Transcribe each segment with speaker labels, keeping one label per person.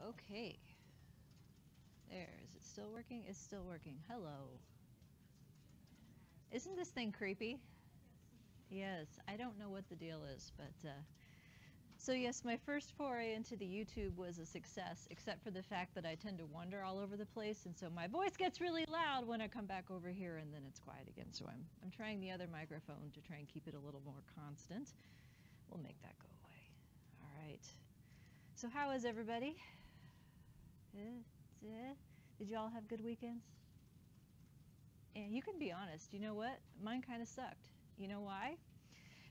Speaker 1: Okay. There, is it still working? It's still working. Hello. Isn't this thing creepy? Yes, I don't know what the deal is, but so yes, my first foray into the YouTube was a success, except for the fact that I tend to wander all over the place, and so my voice gets really loud when I come back over here, and then it's quiet again. So I'm trying the other microphone to try and keep it a little more constant. We'll make that go away. All right. So how is everybody? Did you all have good weekends? And you can be honest. You know what? Mine kind of sucked. You know why?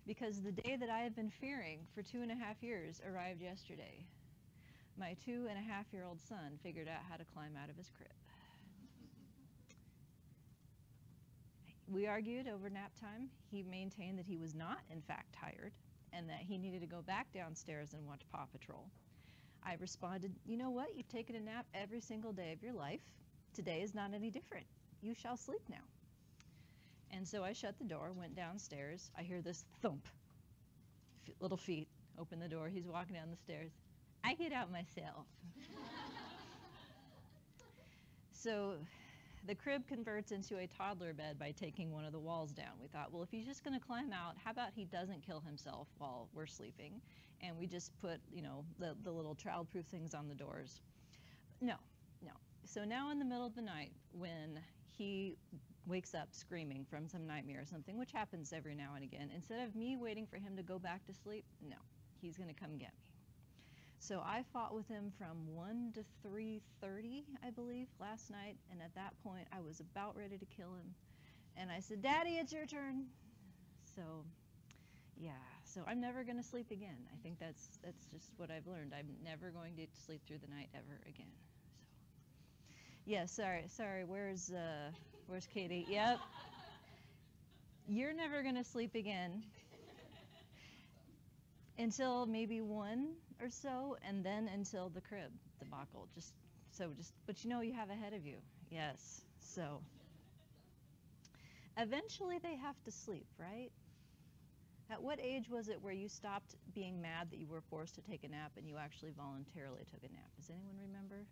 Speaker 1: Because the day that I have been fearing for 2.5 years arrived yesterday. My 2.5-year-old son figured out how to climb out of his crib. We argued over nap time. He maintained that he was not, in fact, tired, and that he needed to go back downstairs and watch Paw Patrol. I responded, you know what? You've taken a nap every single day of your life. Today is not any different. You shall sleep now. And so I shut the door, went downstairs. I hear this thump. Little feet open the door. He's walking down the stairs. I get out myself. So the crib converts into a toddler bed by taking one of the walls down. We thought, well, if he's just going to climb out, how about he doesn't kill himself while we're sleeping? And we just put, you know, the little child-proof things on the doors. No. So now in the middle of the night, when he wakes up screaming from some nightmare or something, which happens every now and again, instead of me waiting for him to go back to sleep, no, he's going to come get me. So I fought with him from 1 to 3:30, I believe, last night, and at that point I was about ready to kill him. And I said, Daddy, it's your turn. So yeah, so I'm never going to sleep again. I think that's just what I've learned. I'm never going to sleep through the night ever again. Yeah, sorry. Where's Katie? Yep. You're never gonna sleep again until maybe 1 or so, and then until the crib debacle. But you know you have ahead of you. Yes. So eventually they have to sleep, right? At what age was it where you stopped being mad that you were forced to take a nap and you actually voluntarily took a nap? Does anyone remember?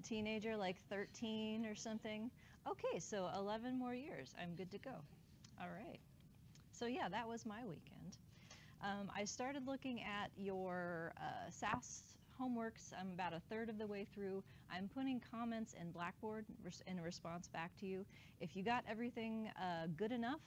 Speaker 1: Teenager, like 13 or something. Okay, so 11 more years. I'm good to go. All right. So yeah, that was my weekend. I started looking at your SAS homeworks. I'm about 1/3 of the way through. I'm putting comments in Blackboard in response back to you. If you got everything good enough,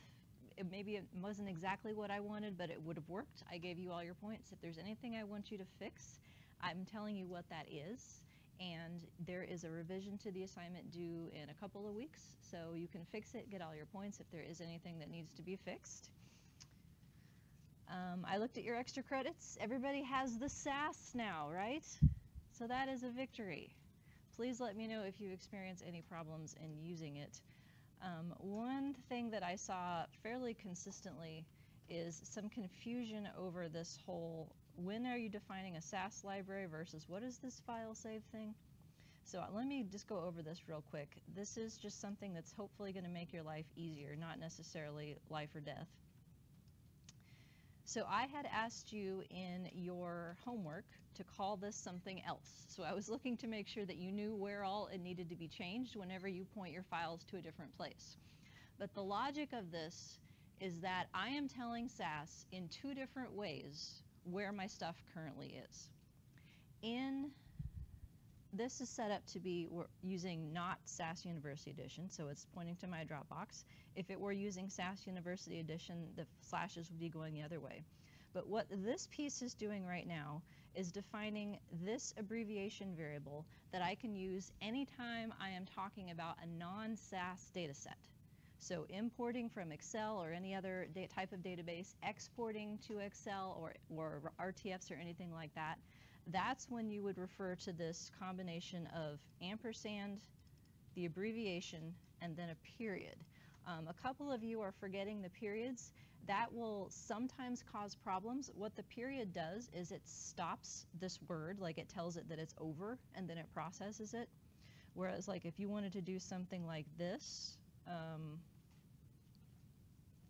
Speaker 1: maybe it wasn't exactly what I wanted, but it would have worked. I gave you all your points. If there's anything I want you to fix, I'm telling you what that is. And there is a revision to the assignment due in a couple of weeks, so you can fix it, get all your points if there is anything that needs to be fixed. I looked at your extra credits. Everybody has the SAS now, right? So that is a victory. Please let me know if you experience any problems in using it. One thing that I saw fairly consistently is some confusion over this whole, when are you defining a SAS library versus what is this file save thing? So let me just go over this real quick. This is just something that's hopefully going to make your life easier, not necessarily life or death. So I had asked you in your homework to call this something else. So I was looking to make sure that you knew where all it needed to be changed whenever you point your files to a different place. But the logic of this is that I am telling SAS in 2 different ways where my stuff currently is. This is set up to be using not SAS University Edition, so it's pointing to my Dropbox. If it were using SAS University Edition, the slashes would be going the other way. But what this piece is doing right now is defining this abbreviation variable that I can use anytime I am talking about a non-SAS data set. So importing from Excel or any other type of database, exporting to Excel or RTFs or anything like that, that's when you would refer to this combination of ampersand, the abbreviation, and then a period. A couple of you are forgetting the periods. That will sometimes cause problems. What the period does is it stops this word, like it tells it that it's over, and then it processes it. Whereas like if you wanted to do something like this,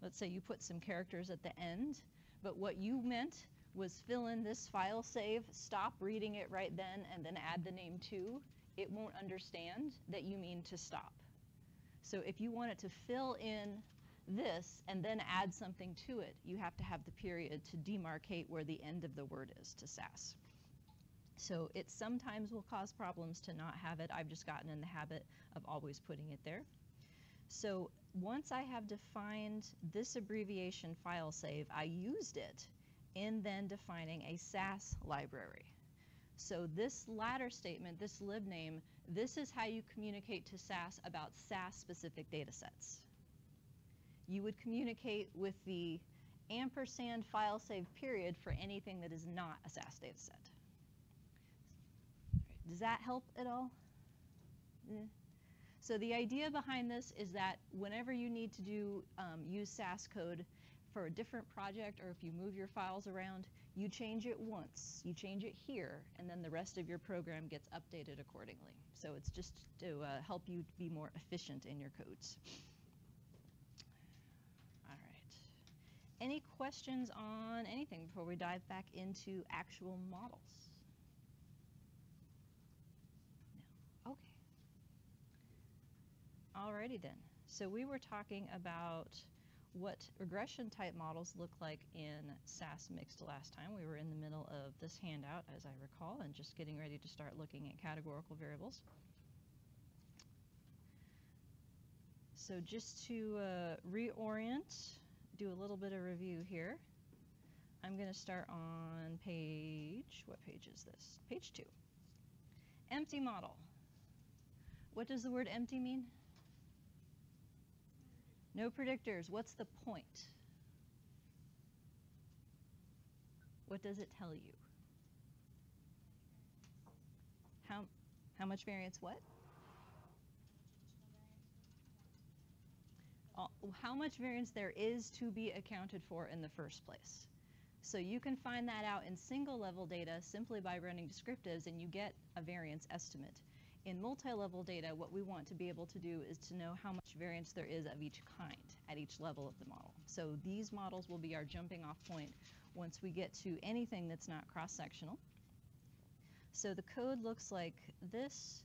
Speaker 1: let's say you put some characters at the end, but what you meant was fill in this file save, stop reading it right then, and then add the name to, it won't understand that you mean to stop. So if you want it to fill in this and then add something to it, you have to have the period to demarcate where the end of the word is to Sass. So it sometimes will cause problems to not have it. I've just gotten in the habit of always putting it there. So once I have defined this abbreviation file save, I used it in then defining a Sass library. So this latter statement, this libname, this is how you communicate to Sass about Sass-specific data sets. You would communicate with the ampersand file save period for anything that is not a Sass data set. Does that help at all? So the idea behind this is that whenever you need to use Sass code for a different project, or if you move your files around, you change it once, you change it here, and then the rest of your program gets updated accordingly. So it's just to help you be more efficient in your codes. All right. Any questions on anything before we dive back into actual models? No. Okay. Alrighty then. So we were talking about what regression type models look like in Sass mixed last time. We were in the middle of this handout, as I recall, and just getting ready to start looking at categorical variables. So just to reorient, do a little bit of review here. I'm going to start on page, what page is this? Page 2. Empty model. What does the word empty mean? No predictors. What's the point? What does it tell you? How much variance what? How much variance there is to be accounted for in the first place. So you can find that out in single level data simply by running descriptives, and you get a variance estimate. In multi-level data, what we want to be able to do is to know how much variance there is of each kind at each level of the model. So these models will be our jumping off point once we get to anything that's not cross-sectional. So the code looks like this.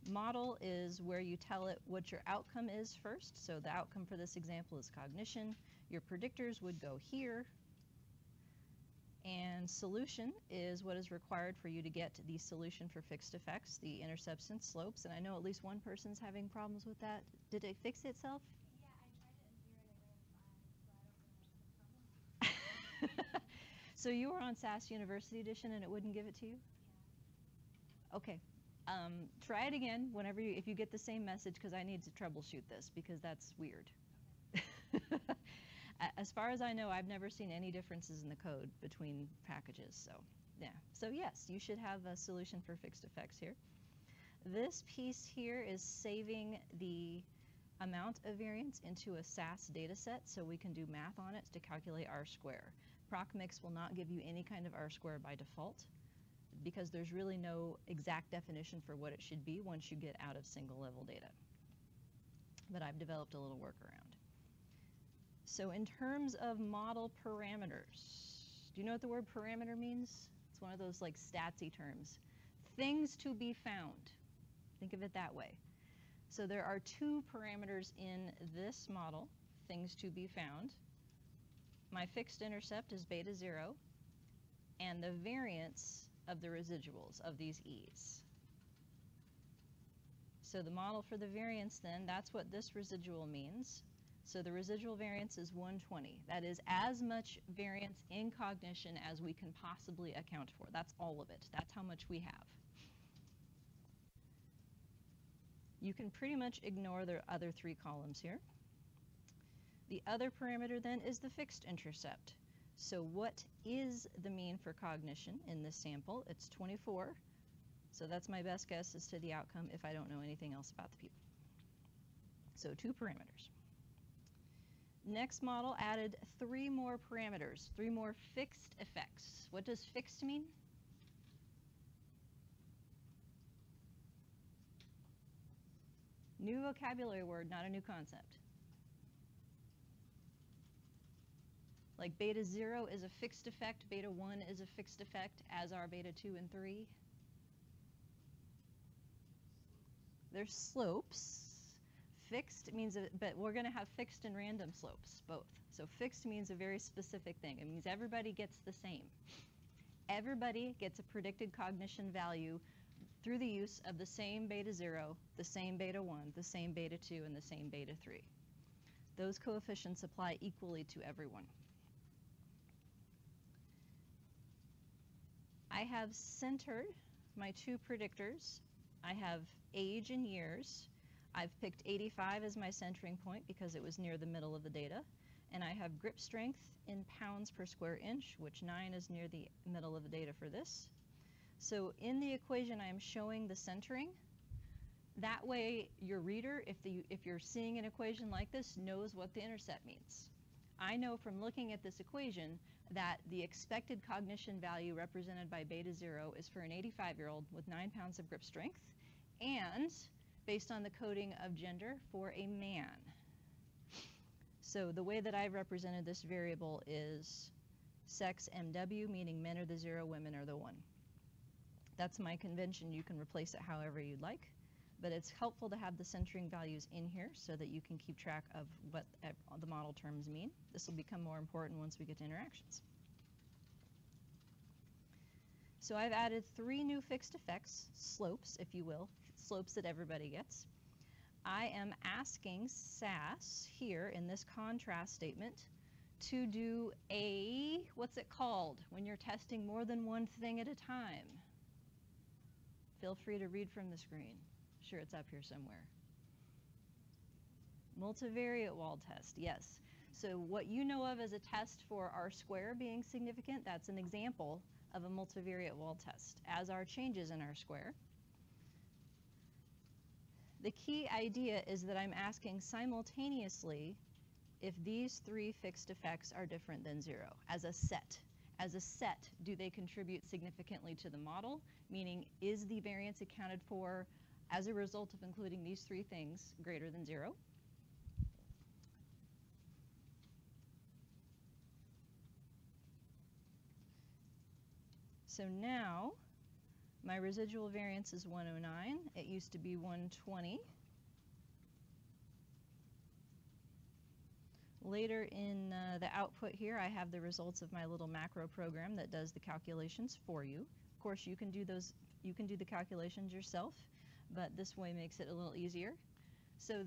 Speaker 1: Model is where you tell it what your outcome is first. So the outcome for this example is cognition. Your predictors would go here. And solution is what is required for you to get the solution for fixed effects, the intercepts and slopes. And I know at least one person's having problems with that. Did it fix itself?
Speaker 2: Yeah, I tried it and 0 and it ran 5, so I don't know what's the problem.
Speaker 1: So you were on Sass University Edition and it wouldn't give it to you?
Speaker 2: Yeah.
Speaker 1: Okay. Try it again whenever if you get the same message, because I need to troubleshoot this because that's weird.
Speaker 2: Okay.
Speaker 1: As far as I know, I've never seen any differences in the code between packages. So yeah. So yes, you should have a solution for fixed effects here. This piece here is saving the amount of variance into a Sass data set so we can do math on it to calculate R-square. ProcMix will not give you any kind of R-square by default because there's really no exact definition for what it should be once you get out of single level data. But I've developed a little workaround. So in terms of model parameters, do you know what the word parameter means? It's one of those like statsy terms. Things to be found. Think of it that way. So there are 2 parameters in this model, things to be found. My fixed intercept is beta 0, and the variance of the residuals of these e's. So the model for the variance then, that's what this residual means. So the residual variance is 120. That is as much variance in cognition as we can possibly account for. That's all of it. That's how much we have. You can pretty much ignore the other 3 columns here. The other parameter then is the fixed intercept. So what is the mean for cognition in this sample? It's 24. So that's my best guess as to the outcome if I don't know anything else about the people. So 2 parameters. Next model added 3 more parameters, 3 more fixed effects. What does fixed mean? New vocabulary word, not a new concept. Like beta 0 is a fixed effect, beta 1 is a fixed effect, as are beta 2 and 3. There's slopes. Fixed means, but we're going to have fixed and random slopes, both. So fixed means a very specific thing. It means everybody gets the same. Everybody gets a predicted cognition value through the use of the same beta 0, the same beta 1, the same beta 2, and the same beta 3. Those coefficients apply equally to everyone. I have centered my two predictors. I have age in years. I've picked 85 as my centering point because it was near the middle of the data. And I have grip strength in pounds per square inch, which 9 is near the middle of the data for this. So in the equation, I am showing the centering. That way, your reader, if you're seeing an equation like this, knows what the intercept means. I know from looking at this equation that the expected cognition value represented by beta 0 is for an 85-year-old with 9 pounds of grip strength, and based on the coding of gender, for a man. So the way that I've represented this variable is sex MW, meaning men are the 0, women are the 1. That's my convention. You can replace it however you'd like, but it's helpful to have the centering values in here so that you can keep track of what the model terms mean. This will become more important once we get to interactions. So I've added 3 new fixed effects, slopes, if you will, slopes that everybody gets. I am asking SAS here in this contrast statement to do a, what's it called when you're testing more than one thing at a time? Feel free to read from the screen. Sure, it's up here somewhere. Multivariate wall test, yes. So what you know of as a test for R square being significant, that's an example of a multivariate wall test, as are changes in R square. The key idea is that I'm asking simultaneously if these 3 fixed effects are different than 0 as a set. As a set, do they contribute significantly to the model? Meaning, is the variance accounted for as a result of including these 3 things greater than 0? So now, my residual variance is 109. It used to be 120. Later in the output here, I have the results of my little macro program that does the calculations for you. Of course, you can do the calculations yourself, but this way makes it a little easier. So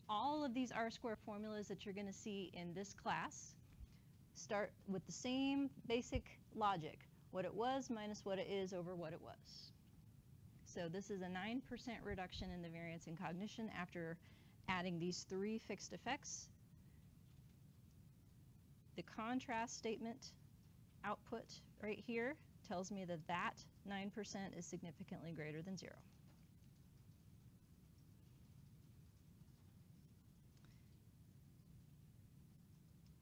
Speaker 1: all of these R-square formulas that you're going to see in this class start with the same basic logic. What it was minus what it is over what it was. So this is a 9% reduction in the variance in cognition after adding these 3 fixed effects. The contrast statement output right here tells me that that 9% is significantly greater than 0.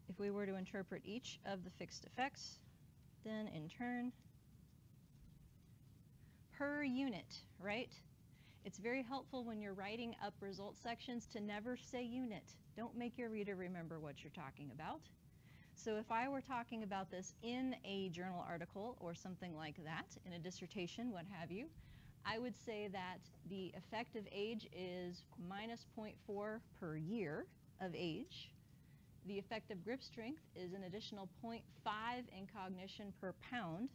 Speaker 1: If we were to interpret each of the fixed effects, then in turn, per unit, right? It's very helpful when you're writing up result sections to never say unit. Don't make your reader remember what you're talking about. So if I were talking about this in a journal article or something like that, in a dissertation, what have you, I would say that the effective age is minus 0.4 per year of age. The effective grip strength is an additional 0.5 in cognition per pounds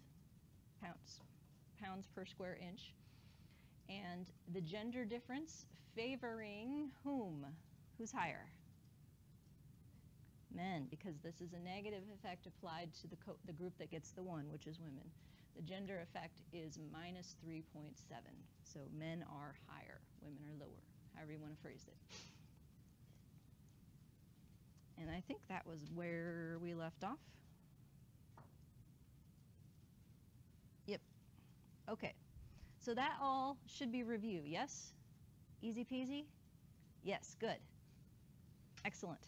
Speaker 1: per square inch. And the gender difference favoring whom? Who's higher? Men, because this is a negative effect applied to the group that gets the 1, which is women. The gender effect is minus 3.7. So men are higher, women are lower, however you want to phrase it. And I think that was where we left off. Yep. Okay. So that all should be review, yes? Easy peasy? Yes, good. Excellent.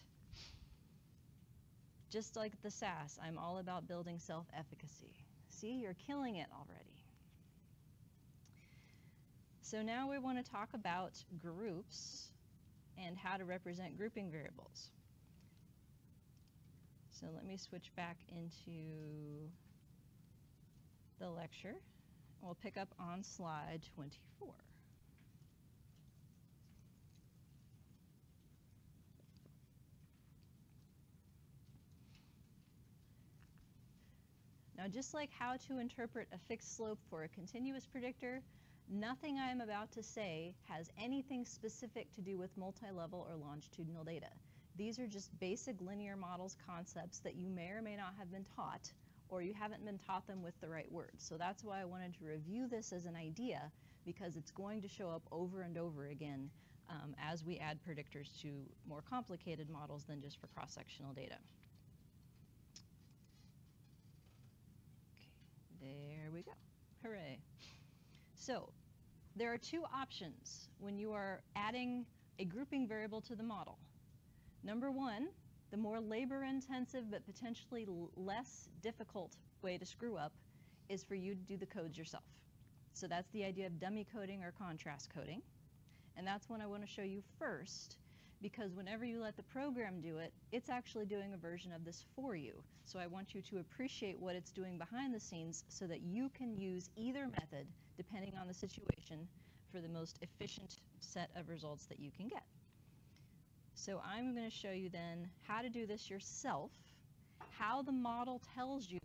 Speaker 1: Just like the SAS, I'm all about building self-efficacy. See, you're killing it already. So now we want to talk about groups and how to represent grouping variables. So let me switch back into the lecture. We'll pick up on slide 24. Now, just like how to interpret a fixed slope for a continuous predictor, nothing I am about to say has anything specific to do with multi-level or longitudinal data. These are just basic linear models concepts that you may or may not have been taught, or you haven't been taught them with the right words. So that's why I wanted to review this as an idea, because it's going to show up over and over again as we add predictors to more complicated models than just for cross-sectional data. There we go. Hooray. So there are two options when you are adding a grouping variable to the model. Number one, the more labor-intensive but potentially less difficult way to screw up is for you to do the codes yourself. So that's the idea of dummy coding or contrast coding. And that's what I want to show you first, because whenever you let the program do it, it's actually doing a version of this for you. So I want you to appreciate what it's doing behind the scenes so that you can use either method, depending on the situation, for the most efficient set of results that you can get. So I'm going to show you then how to do this yourself, how the model tells you,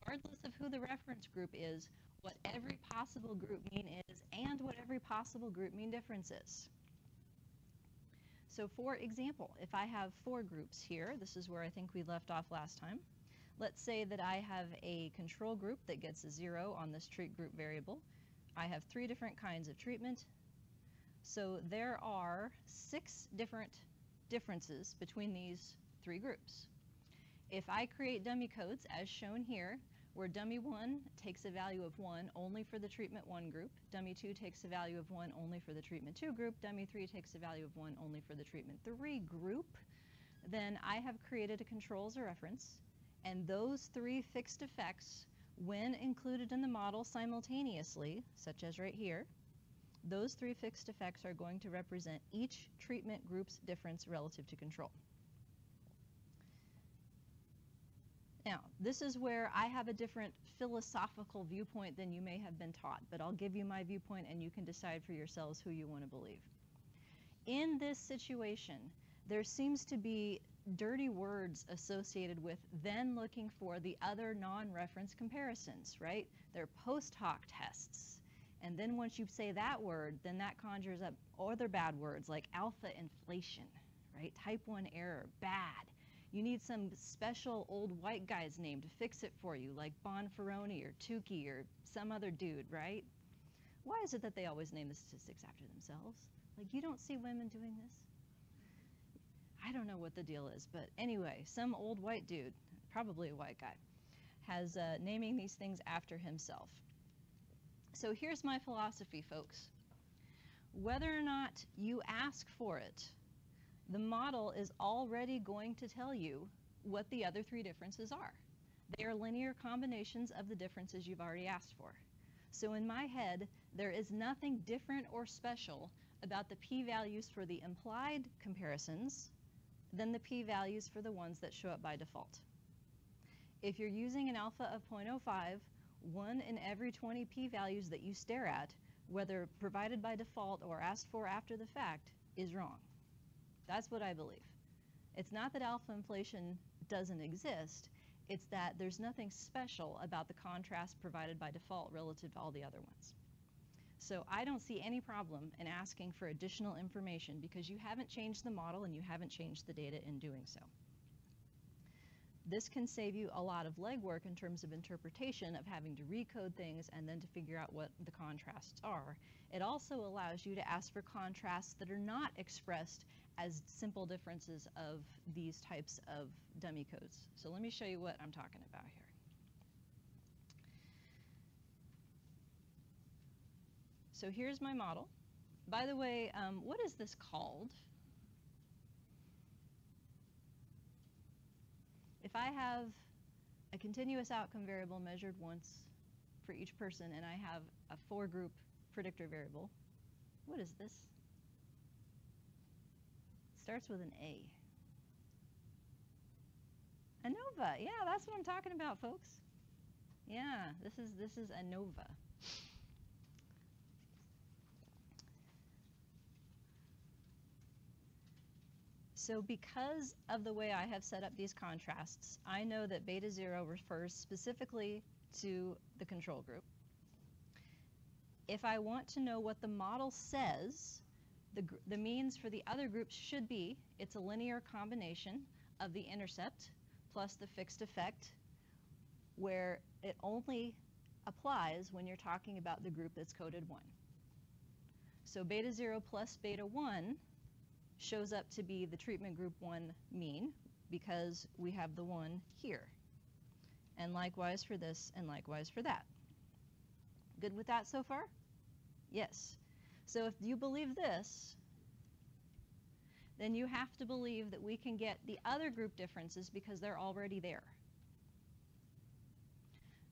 Speaker 1: regardless of who the reference group is, what every possible group mean is and what every possible group mean difference is. So for example, if I have 4 groups here, this is where I think we left off last time. Let's say that I have a control group that gets a 0 on this treat group variable. I have 3 different kinds of treatment. So there are 6 different differences between these 3 groups. If I create dummy codes, as shown here, where dummy 1 takes a value of 1 only for the treatment 1 group, dummy 2 takes a value of 1 only for the treatment 2 group, dummy 3 takes a value of 1 only for the treatment 3 group, then I have created a control as a reference, and those 3 fixed effects, when included in the model simultaneously, such as right here, those 3 fixed effects are going to represent each treatment group's difference relative to control. Now, this is where I have a different philosophical viewpoint than you may have been taught, but I'll give you my viewpoint and you can decide for yourselves who you want to believe. In this situation, there seems to be dirty words associated with then looking for the other non-reference comparisons, right? They're post hoc tests. And then once you say that word, then that conjures up other bad words like alpha inflation, right? Type 1 error, bad. You need some special old white guy's name to fix it for you, like Bonferroni or Tukey or some other dude, right? Why is it that they always name the statistics after themselves? Like, you don't see women doing this? I don't know what the deal is, but anyway, some old white dude, probably a white guy, has naming these things after himself. So here's my philosophy, folks. Whether or not you ask for it, the model is already going to tell you what the other 3 differences are. They are linear combinations of the differences you've already asked for. So in my head, there is nothing different or special about the p-values for the implied comparisons than the p-values for the ones that show up by default. If you're using an alpha of 0.05, 1 in every 20 p-values that you stare at, whether provided by default or asked for after the fact, is wrong. That's what I believe. It's not that alpha inflation doesn't exist, it's that there's nothing special about the contrast provided by default relative to all the other ones. So I don't see any problem in asking for additional information because you haven't changed the model and you haven't changed the data in doing so. This can save you a lot of legwork in terms of interpretation of having to recode things and then to figure out what the contrasts are. It also allows you to ask for contrasts that are not expressed as simple differences of these types of dummy codes. So let me show you what I'm talking about here. So here's my model. By the way, what is this called? If I have a continuous outcome variable measured once for each person and I have a 4-group predictor variable, what is this? It starts with an A. Anova, yeah, that's what I'm talking about, folks. Yeah, this is Anova. So because of the way I have set up these contrasts, I know that beta 0 refers specifically to the control group. If I want to know what the model says the means for the other groups should be, it's a linear combination of the intercept plus the fixed effect, where it only applies when you're talking about the group that's coded 1. So beta 0 plus beta 1 shows up to be the treatment group 1 mean, because we have the 1 here. And likewise for this, and likewise for that. Good with that so far? Yes. So if you believe this, then you have to believe that we can get the other group differences because they're already there.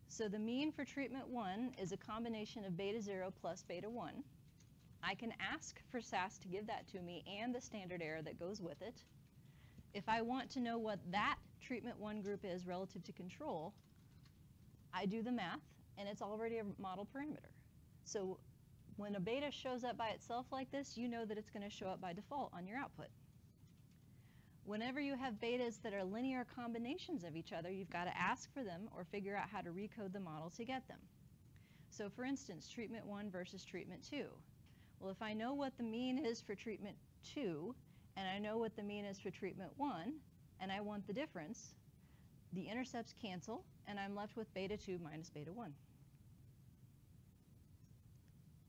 Speaker 1: So the mean for treatment 1 is a combination of beta 0 plus beta 1. I can ask for SAS to give that to me and the standard error that goes with it. If I want to know what that treatment 1 group is relative to control, I do the math, and it's already a model parameter. So when a beta shows up by itself like this, you know that it's going to show up by default on your output. Whenever you have betas that are linear combinations of each other, you've got to ask for them or figure out how to recode the model to get them. So for instance, treatment 1 versus treatment 2. Well, if I know what the mean is for treatment 2, and I know what the mean is for treatment 1, and I want the difference, the intercepts cancel, and I'm left with beta 2 minus beta 1.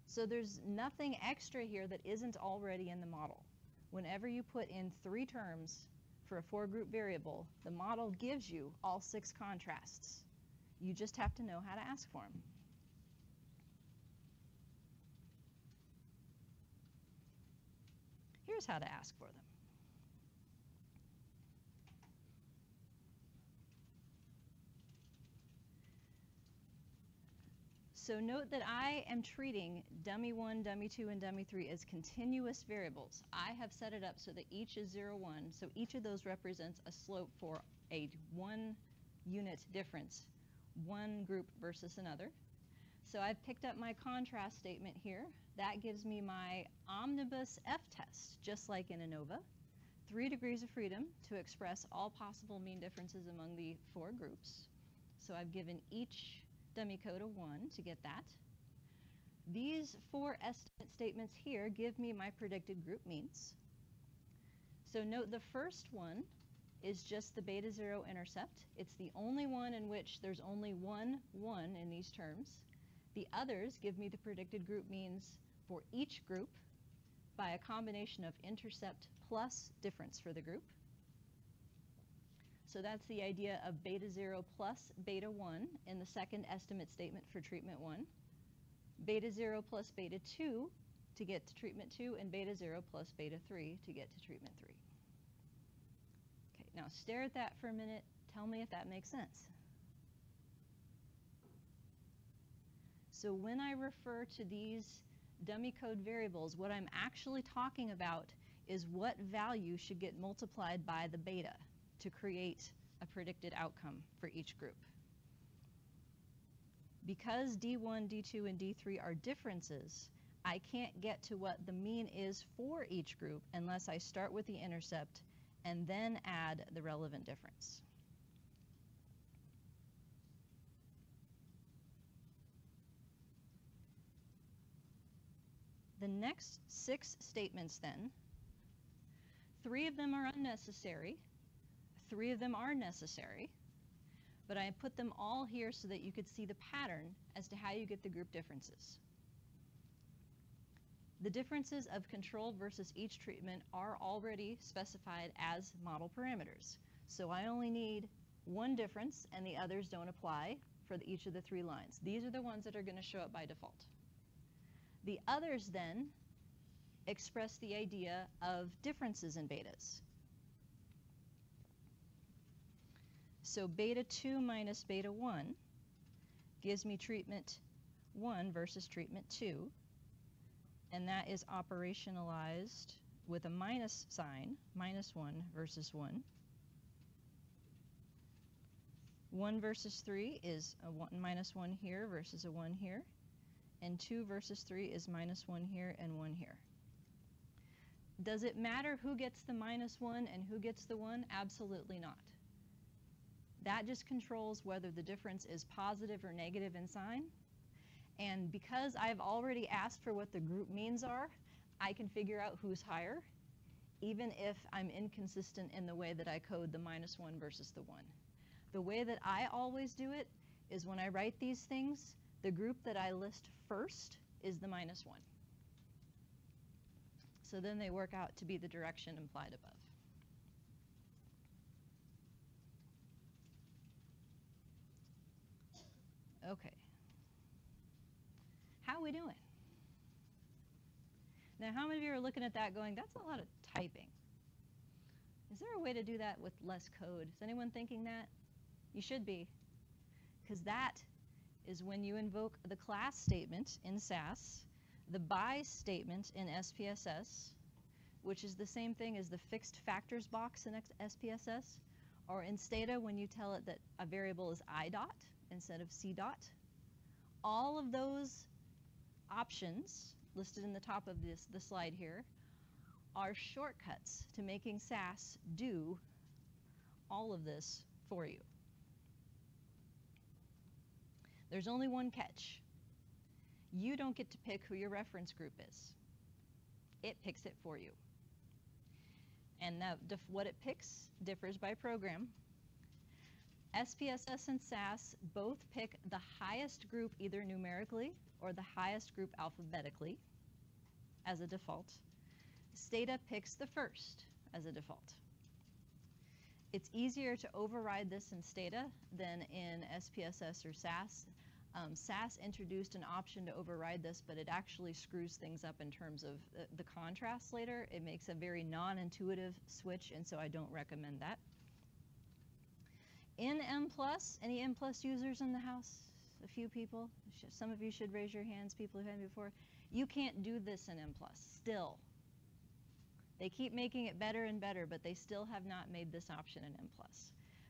Speaker 1: So there's nothing extra here that isn't already in the model. Whenever you put in 3 terms for a 4-group variable, the model gives you all 6 contrasts. You just have to know how to ask for them. Here's how to ask for them. So note that I am treating dummy 1, dummy 2, and dummy 3 as continuous variables. I have set it up so that each is 0, 1, so each of those represents a slope for a 1-unit difference, one group versus another. So I've picked up my contrast statement here. That gives me my Omnibus F Test, just like in Anova. 3 degrees of freedom to express all possible mean differences among the 4 groups. So I've given each dummy code a 1 to get that. These 4 estimate statements here give me my predicted group means. So note the first one is just the beta 0 intercept. It's the only one in which there's only one 1 in these terms. The others give me the predicted group means for each group by a combination of intercept plus difference for the group. So that's the idea of beta 0 plus beta 1 in the second estimate statement for treatment 1. Beta 0 plus beta 2 to get to treatment 2, and beta 0 plus beta 3 to get to treatment 3. Okay, now stare at that for a minute. Tell me if that makes sense. So when I refer to these dummy code variables, what I'm actually talking about is what value should get multiplied by the beta to create a predicted outcome for each group. Because D1, D2, and D3 are differences, I can't get to what the mean is for each group unless I start with the intercept and then add the relevant difference. The next 6 statements then, 3 of them are unnecessary, 3 of them are necessary, but I put them all here so that you could see the pattern as to how you get the group differences. The differences of control versus each treatment are already specified as model parameters. So I only need one difference and the others don't apply for each of the 3 lines. These are the ones that are going to show up by default. The others then express the idea of differences in betas. So beta 2 minus beta 1 gives me treatment 1 versus treatment 2, and that is operationalized with a minus sign, minus 1 versus 1. 1 versus 3 is a minus 1 here versus a 1 here. And 2 versus 3 is minus 1 here and 1 here. Does it matter who gets the minus 1 and who gets the 1? Absolutely not. That just controls whether the difference is positive or negative in sign. And because I've already asked for what the group means are, I can figure out who's higher, even if I'm inconsistent in the way that I code the minus 1 versus the 1. The way that I always do it is when I write these things, the group that I list first is the minus 1. So then they work out to be the direction implied above. Okay. How are we doing? Now, how many of you are looking at that going, that's a lot of typing? Is there a way to do that with less code? Is anyone thinking that? You should be, because that is when you invoke the class statement in SAS, the by statement in SPSS, which is the same thing as the fixed factors box in SPSS, or in Stata when you tell it that a variable is I dot instead of C dot. All of those options listed in the top of the slide here are shortcuts to making SAS do all of this for you. There's only one catch. You don't get to pick who your reference group is. It picks it for you. And what it picks differs by program. SPSS and SAS both pick the highest group either numerically or the highest group alphabetically as a default. Stata picks the first as a default. It's easier to override this in Stata than in SPSS or SAS. SAS introduced an option to override this, but it actually screws things up in terms of the contrast later. It makes a very non-intuitive switch, and so I don't recommend that. In M+, any M+ users in the house? A few people? Some of you should raise your hands, people who've had it before. You can't do this in M+, still. They keep making it better and better, but they still have not made this option in M+.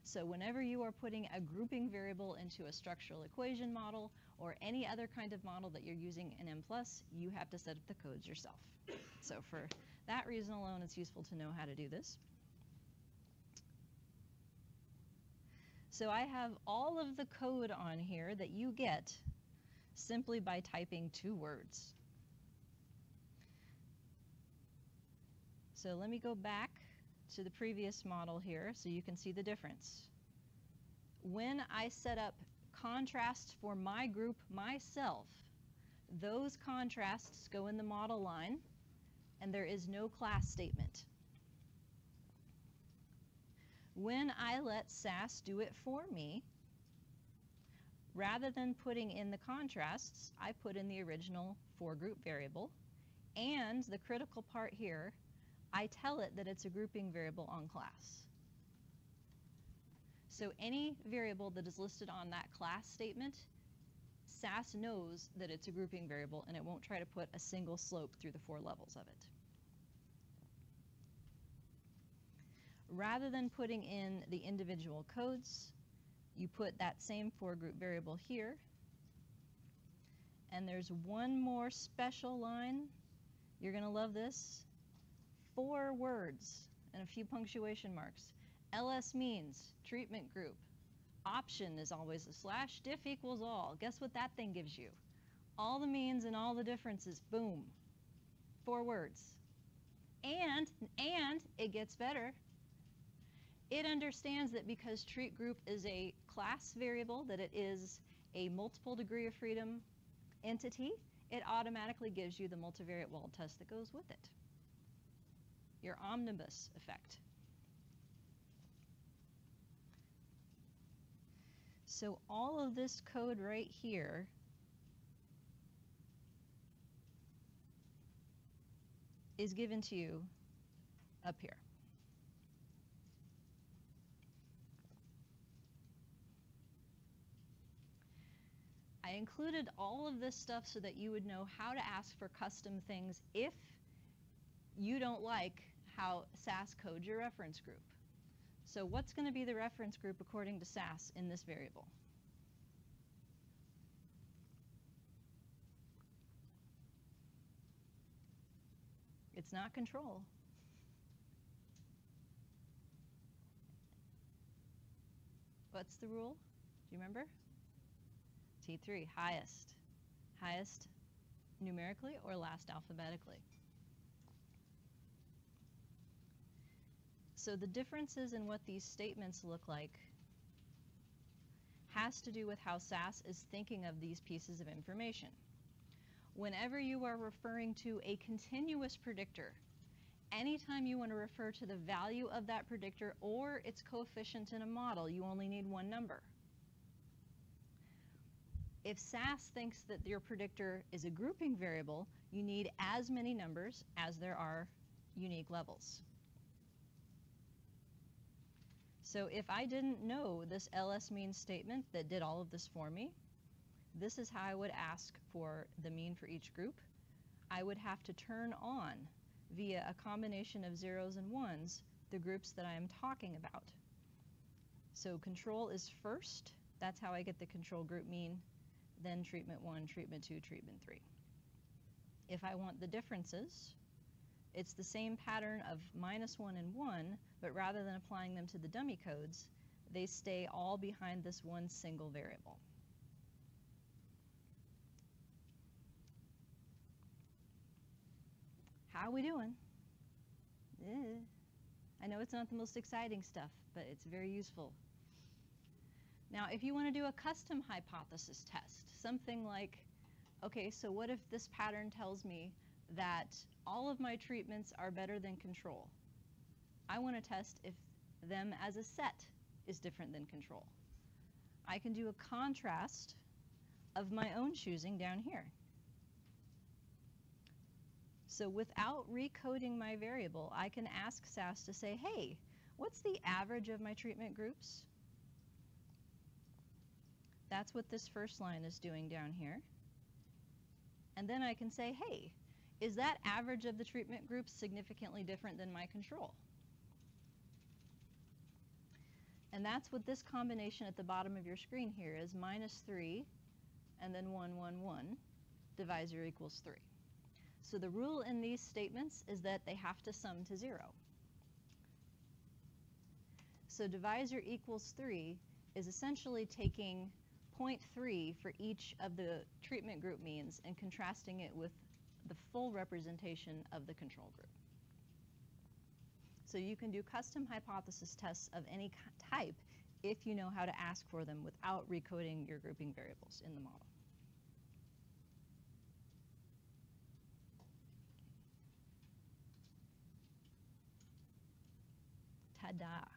Speaker 1: So whenever you are putting a grouping variable into a structural equation model or any other kind of model that you're using in M+, you have to set up the codes yourself. So for that reason alone, it's useful to know how to do this. So I have all of the code on here that you get simply by typing 2 words. So let me go back to the previous model here so you can see the difference. When I set up contrasts for my group myself, those contrasts go in the model line, and there is no class statement. When I let SAS do it for me, rather than putting in the contrasts, I put in the original for-group variable, and the critical part here, I tell it that it's a grouping variable on class. So any variable that is listed on that class statement, SAS knows that it's a grouping variable, and it won't try to put a single slope through the 4 levels of it. Rather than putting in the individual codes, you put that same for-group variable here. And there's one more special line. You're going to love this. 4 words and a few punctuation marks. LS means treatment group. Option is always a /diff equals all. Guess what that thing gives you? All the means and all the differences. Boom. 4 words. And it gets better. It understands that because treat group is a class variable, that it is a multiple degree of freedom entity, it automatically gives you the multivariate wald test that goes with it. Your omnibus effect. So all of this code right here is given to you up here. I included all of this stuff so that you would know how to ask for custom things if you don't like how SAS codes your reference group. So what's going to be the reference group according to SAS in this variable? It's not control. What's the rule? Do you remember? T3, highest. Highest numerically or last alphabetically. So the differences in what these statements look like has to do with how SAS is thinking of these pieces of information. Whenever you are referring to a continuous predictor, anytime you want to refer to the value of that predictor or its coefficient in a model, you only need one number. If SAS thinks that your predictor is a grouping variable, you need as many numbers as there are unique levels. So if I didn't know this LS mean statement that did all of this for me, this is how I would ask for the mean for each group. I would have to turn on, via a combination of zeros and ones, the groups that I am talking about. So control is first. That's how I get the control group mean. Then treatment 1, treatment 2, treatment 3. If I want the differences, it's the same pattern of -1 and 1, but rather than applying them to the dummy codes, they stay all behind this one single variable. How are we doing? I know it's not the most exciting stuff, but it's very useful. Now, if you want to do a custom hypothesis test, something like, okay, so what if this pattern tells me that all of my treatments are better than control? I want to test if them as a set is different than control. I can do a contrast of my own choosing down here. So without recoding my variable, I can ask SAS to say, hey, what's the average of my treatment groups? That's what this first line is doing down here. And then I can say, hey, is that average of the treatment groups significantly different than my control? And that's what this combination at the bottom of your screen here is, -3 and then 1, 1, 1, divisor equals 3. So the rule in these statements is that they have to sum to 0. So divisor equals 3 is essentially taking 0.3 for each of the treatment group means and contrasting it with the full representation of the control group. So you can do custom hypothesis tests of any type if you know how to ask for them without recoding your grouping variables in the model. Ta-da!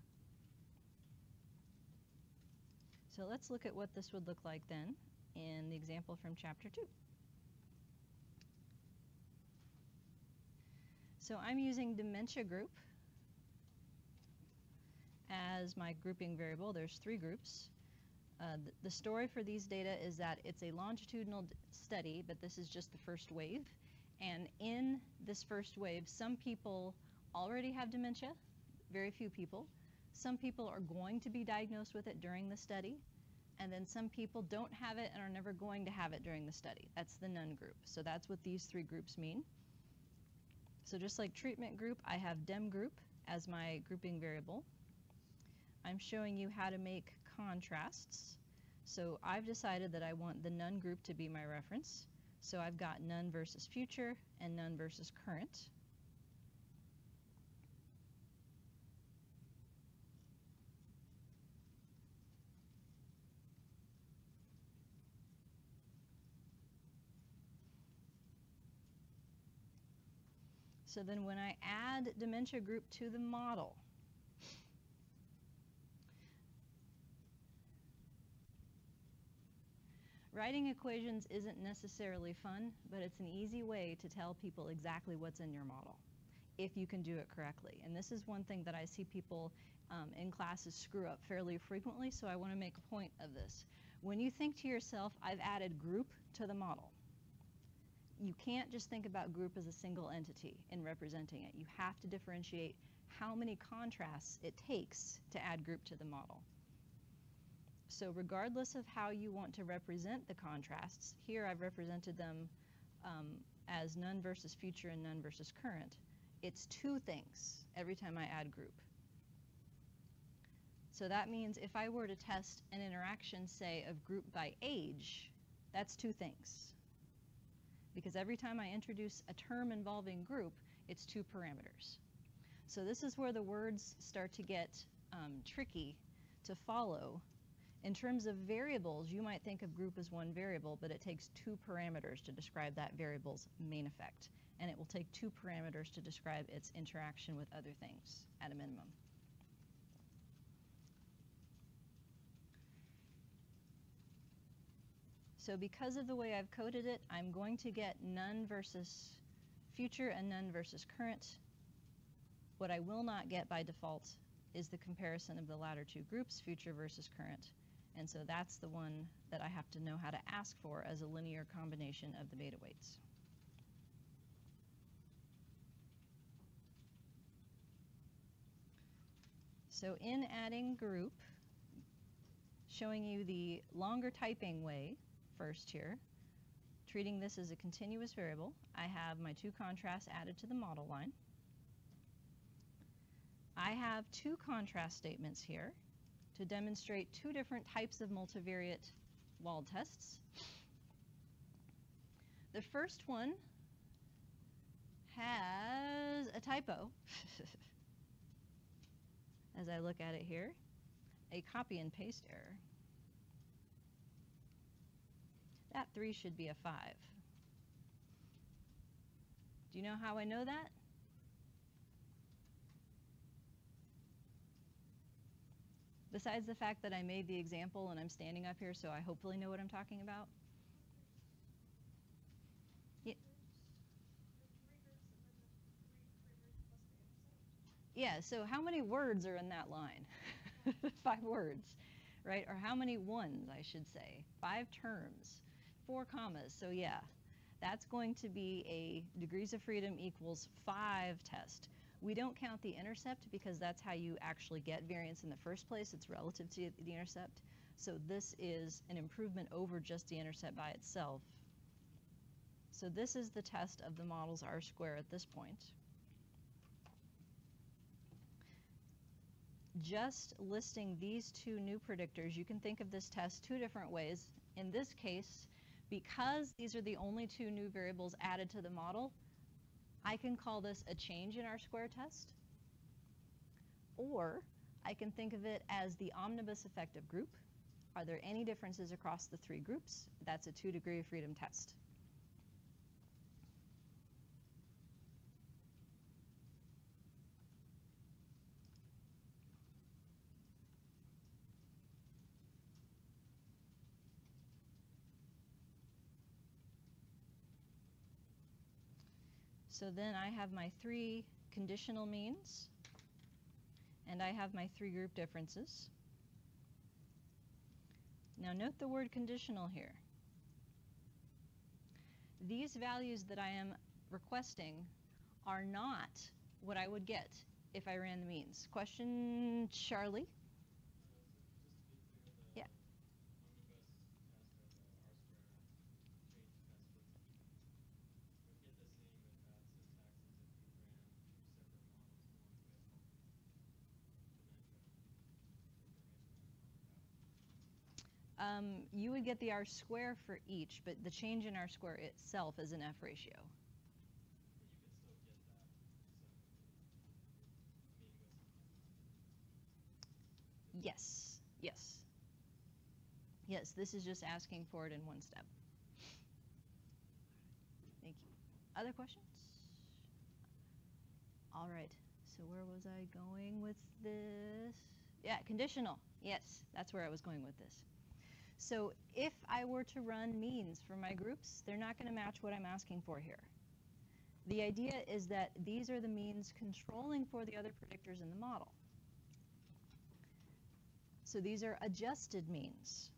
Speaker 1: So let's look at what this would look like then in the example from chapter 2. So I'm using dementia group as my grouping variable. There's 3 groups. The story for these data is that it's a longitudinal study, but this is just the first wave. And in this first wave, some people already have dementia, very few people. Some people are going to be diagnosed with it during the study, and then some people don't have it and are never going to have it during the study. That's the none group. So that's what these 3 groups mean. So just like treatment group, I have dem group as my grouping variable. I'm showing you how to make contrasts. So I've decided that I want the none group to be my reference. So I've got none versus future and none versus current. So then when I add dementia group to the model, writing equations isn't necessarily fun, but it's an easy way to tell people exactly what's in your model, if you can do it correctly. And this is one thing that I see people in classes screw up fairly frequently, so I want to make a point of this. When you think to yourself, I've added group to the model, you can't just think about group as a single entity in representing it. You have to differentiate how many contrasts it takes to add group to the model. So regardless of how you want to represent the contrasts, here I've represented them as none versus future and none versus current. It's two things every time I add group. So that means if I were to test an interaction, say, of group by age, that's two things. Because every time I introduce a term involving group, it's two parameters. So this is where the words start to get tricky to follow. In terms of variables, you might think of group as one variable, but it takes two parameters to describe that variable's main effect. And it will take two parameters to describe its interaction with other things at a minimum. So because of the way I've coded it, I'm going to get none versus future and none versus current. What I will not get by default is the comparison of the latter two groups, future versus current. And so that's the one that I have to know how to ask for as a linear combination of the beta weights. So in adding group, showing you the longer typing way first here, treating this as a continuous variable, I have my two contrasts added to the model line. I have two contrast statements here to demonstrate two different types of multivariate wald tests. The first one has a typo, as I look at it here, a copy and paste error. That 3 should be a 5. Do you know how I know that? Besides the fact that I made the example and I'm standing up here, so I hopefully know what I'm talking about. Yeah, so how many words are in that line? 5 words, right? Or how many ones, I should say. 5 terms, 4 commas. So yeah, that's going to be a degrees of freedom equals 5 test. We don't count the intercept because that's how you actually get variance in the first place. It's relative to the intercept. So this is an improvement over just the intercept by itself. So this is the test of the model's R-square at this point. Just listing these two new predictors, you can think of this test 2 different ways. In this case, because these are the only 2 new variables added to the model, I can call this a change in R-square test. Or I can think of it as the omnibus effective group. Are there any differences across the 3 groups? That's a 2 degree of freedom test. So then I have my 3 conditional means, and I have my 3 group differences. Now note the word conditional here. These values that I am requesting are not what I would get if I ran the means. Question, Charlie? Yeah. You would get the R-square for each, but the change in R-square itself is an F ratio. Yes, yes. Yes, this is just asking for it in one step. Thank you. Other questions? All right, so where was I going with this? Yeah, conditional. Yes, that's where I was going with this. So if I were to run means for my groups, they're not going to match what I'm asking for here. The idea is that these are the means controlling for the other predictors in the model. So these are adjusted means.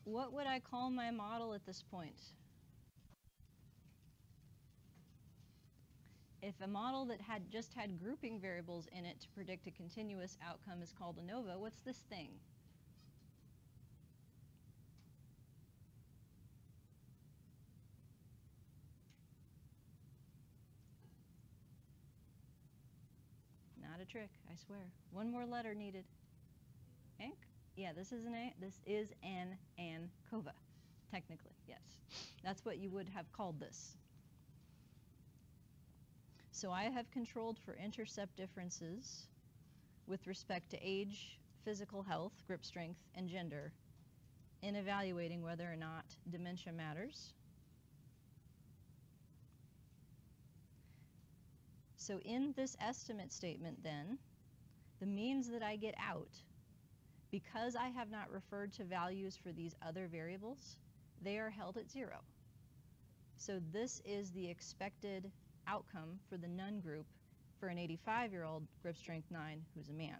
Speaker 1: What would I call my model at this point? If a model that just had grouping variables in it to predict a continuous outcome is called Anova, what's this thing? Not a trick, I swear. One more letter needed. Ank? Yeah, this is an Ankova, technically, yes. That's what you would have called this. So I have controlled for intercept differences with respect to age, physical health, grip strength, and gender in evaluating whether or not dementia matters. So in this estimate statement then, the means that I get out, because I have not referred to values for these other variables, they are held at 0. So this is the expected outcome for the none group for an 85-year-old grip strength 9 who's a man.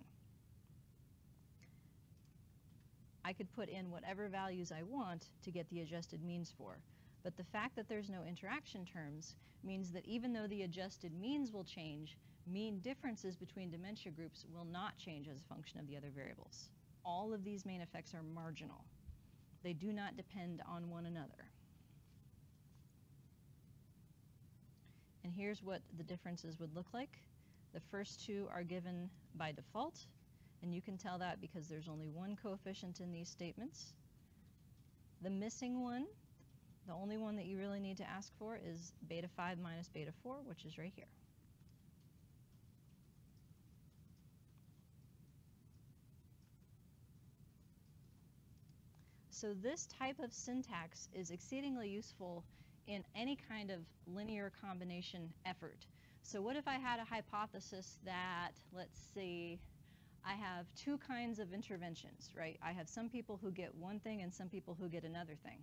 Speaker 1: I could put in whatever values I want to get the adjusted means for, but the fact that there's no interaction terms means that even though the adjusted means will change, mean differences between dementia groups will not change as a function of the other variables. All of these main effects are marginal. They do not depend on one another. And here's what the differences would look like. The first two are given by default, and you can tell that because there's only one coefficient in these statements. The missing one, the only one that you really need to ask for, is beta 5 minus beta 4, which is right here. So this type of syntax is exceedingly useful in any kind of linear combination effort. So what if I had a hypothesis that, let's see, I have two kinds of interventions, right? I have some people who get one thing and some people who get another thing.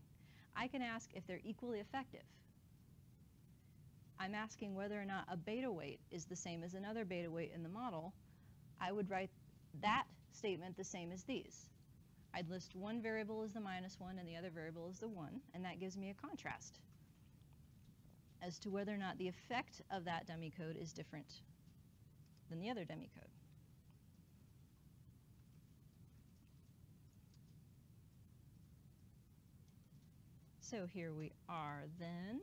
Speaker 1: I can ask if they're equally effective. I'm asking whether or not a beta weight is the same as another beta weight in the model. I would write that statement the same as these. I'd list one variable as the -1 and the other variable as the 1, and that gives me a contrast as to whether or not the effect of that dummy code is different than the other dummy code. So here we are then.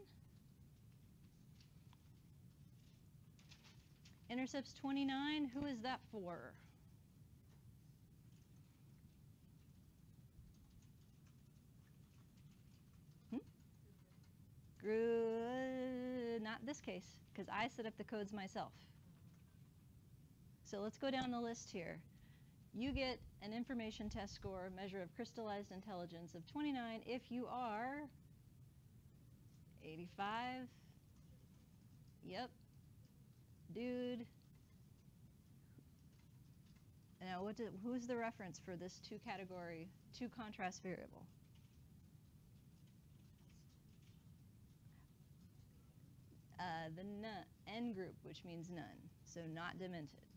Speaker 1: Intercepts 29, who is that for? Not this case, because I set up the codes myself. So let's go down the list here. You get an information test score, measure of crystallized intelligence of 29 if you are 85. Yep. Dude. Now, who's the reference for this two contrast variable? The N group, which means none, so not demented.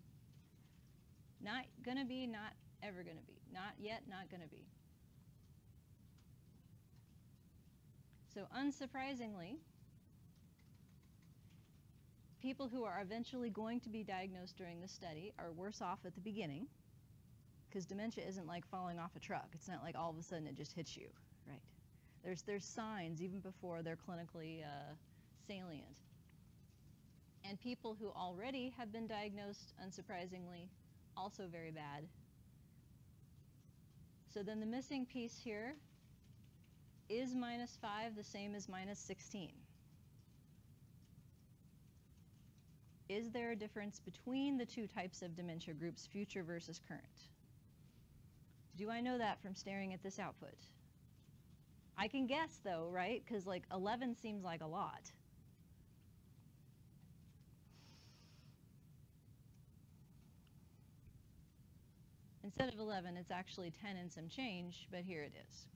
Speaker 1: Not gonna be, not ever gonna be. Not yet, not gonna be. So unsurprisingly, people who are eventually going to be diagnosed during the study are worse off at the beginning, because dementia isn't like falling off a truck. It's not like all of a sudden it just hits you, right? There's signs even before they're clinically salient. And people who already have been diagnosed, unsurprisingly, also very bad. So then the missing piece here is -5 the same as -16? Is there a difference between the two types of dementia groups, future versus current? Do I know that from staring at this output? I can guess though, right? Because like 11 seems like a lot. Instead of 11, it's actually 10 and some change, but here it is.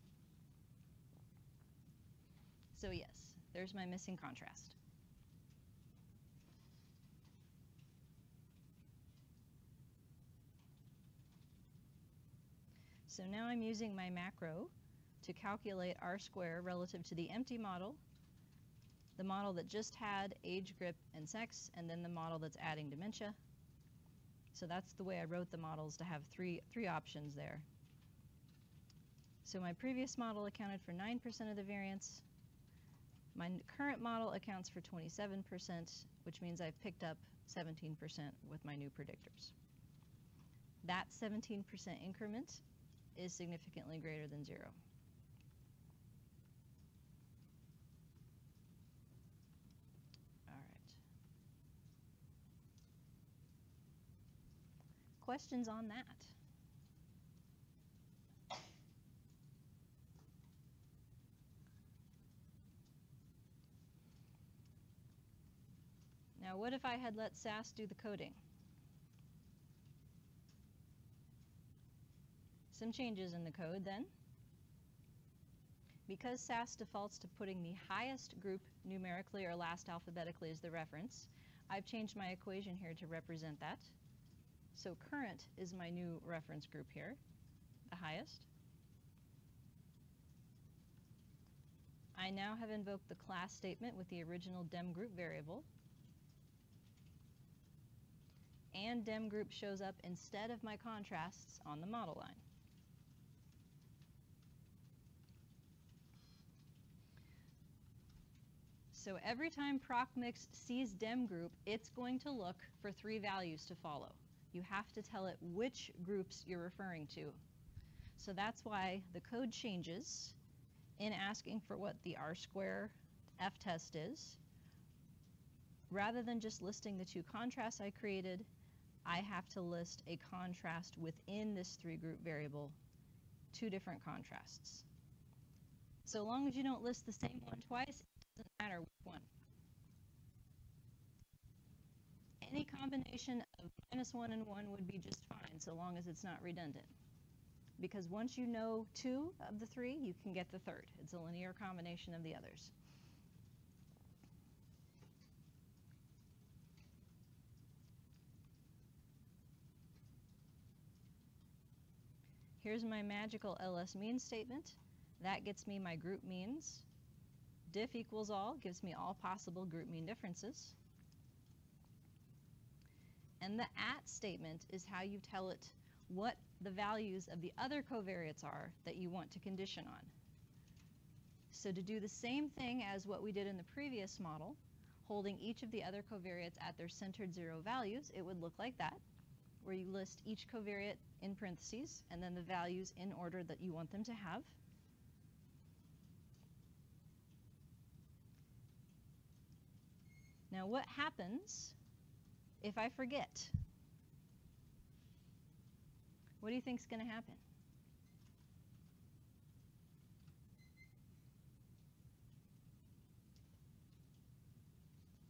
Speaker 1: So yes, there's my missing contrast. So now I'm using my macro to calculate R square relative to the empty model, the model that just had age, grip, and sex, and then the model that's adding dementia. So that's the way I wrote the models, to have three options there. So my previous model accounted for 9% of the variance. My current model accounts for 27%, which means I've picked up 17% with my new predictors. That 17% increment is significantly greater than 0. All right. Questions on that? Now, what if I had let SAS do the coding? Some changes in the code then. Because SAS defaults to putting the highest group numerically or last alphabetically as the reference, I've changed my equation here to represent that. So current is my new reference group here, the highest. I now have invoked the class statement with the original dem group variable. And dem group shows up instead of my contrasts on the model line. So every time procmix sees dem group, it's going to look for 3 values to follow. You have to tell it which groups you're referring to. So that's why the code changes in asking for what the R-square F test is. Rather than just listing the 2 contrasts I created, I have to list a contrast within this 3-group variable, 2 different contrasts. So long as you don't list the same one twice, it doesn't matter which one. Any combination of -1 and 1 would be just fine, so long as it's not redundant. Because once you know 2 of the 3, you can get the 3rd. It's a linear combination of the others. Here's my magical LS mean statement. That gets me my group means. Diff equals all gives me all possible group mean differences. And the at statement is how you tell it what the values of the other covariates are that you want to condition on. So to do the same thing as what we did in the previous model, holding each of the other covariates at their centered 0 values, it would look like that, where you list each covariate in parentheses and then the values in order that you want them to have. Now what happens if I forget? What do you think is going to happen?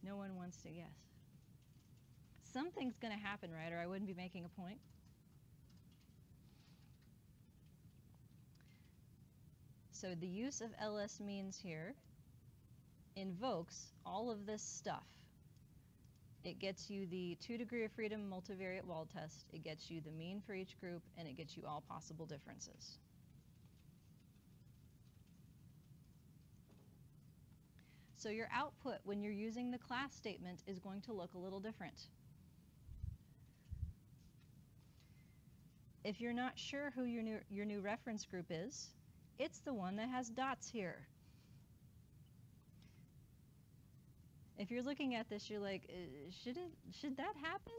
Speaker 1: No one wants to guess. Something's going to happen, right? Or I wouldn't be making a point. So the use of LS means here invokes all of this stuff. It gets you the 2 degree of freedom multivariate wall test, it gets you the mean for each group, and it gets you all possible differences. So your output when you're using the class statement is going to look a little different. If you're not sure who your new reference group is, it's the one that has dots here. If you're looking at this, you're like, should that happen?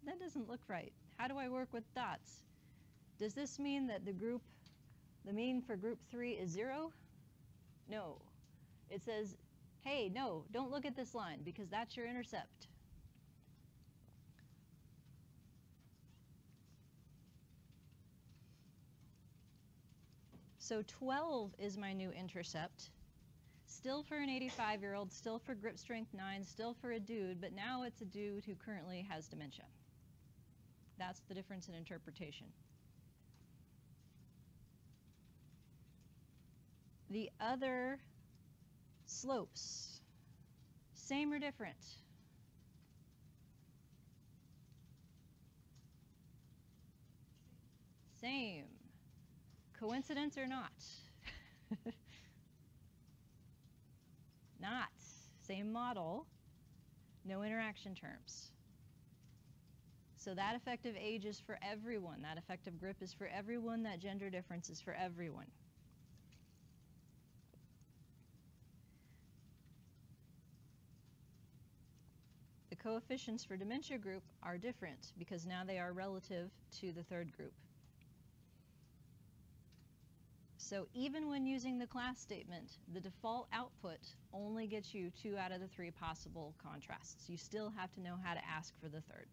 Speaker 1: That doesn't look right. How do I work with dots? Does this mean that the mean for group 3 is 0? No. It says, hey, no, don't look at this line because that's your intercept. So 12 is my new intercept. Still for an 85-year-old, still for grip strength 9, still for a dude, but now it's a dude who currently has dementia. That's the difference in interpretation. The other slopes, same or different? Same. Coincidence or not? Not. same model, no interaction terms. So that effective age is for everyone. That effective grip is for everyone. That gender difference is for everyone. The coefficients for dementia group are different because now they are relative to the third group. So even when using the class statement, the default output only gets you 2 out of the 3 possible contrasts. You still have to know how to ask for the third.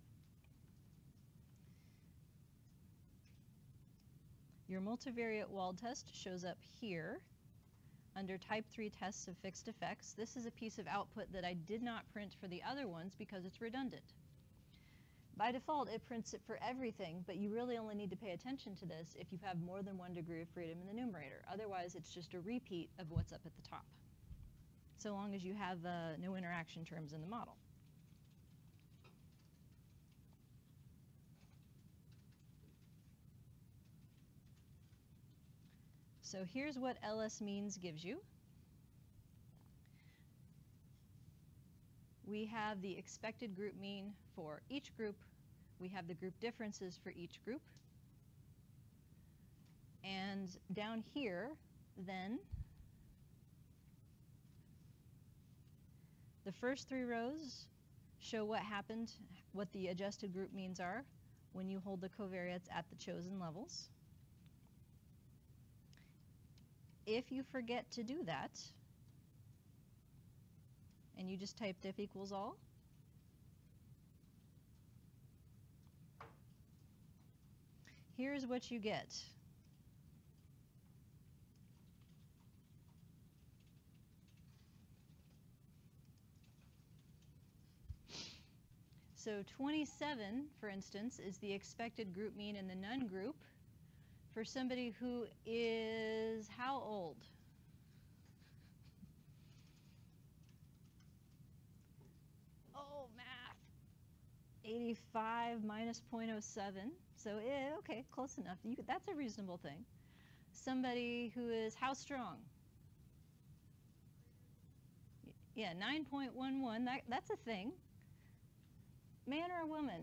Speaker 1: Your multivariate wald test shows up here under type 3 tests of fixed effects. This is a piece of output that I did not print for the other ones because it's redundant. By default, it prints it for everything, but you really only need to pay attention to this if you have more than 1 degree of freedom in the numerator. Otherwise, it's just a repeat of what's up at the top, so long as you have no interaction terms in the model. So here's what LS means gives you. We have the expected group mean for each group. We have the group differences for each group. And down here, then, the first 3 rows show what happened, what the adjusted group means are when you hold the covariates at the chosen levels. If you forget to do that, and you just type diff equals all, here's what you get. So 27, for instance, is the expected group mean in the none group for somebody who is how old? Oh, math. 85 minus 0.07. So, okay, close enough. That's a reasonable thing. Somebody who is how strong? Yeah, 9.11. That's a thing. Man or woman?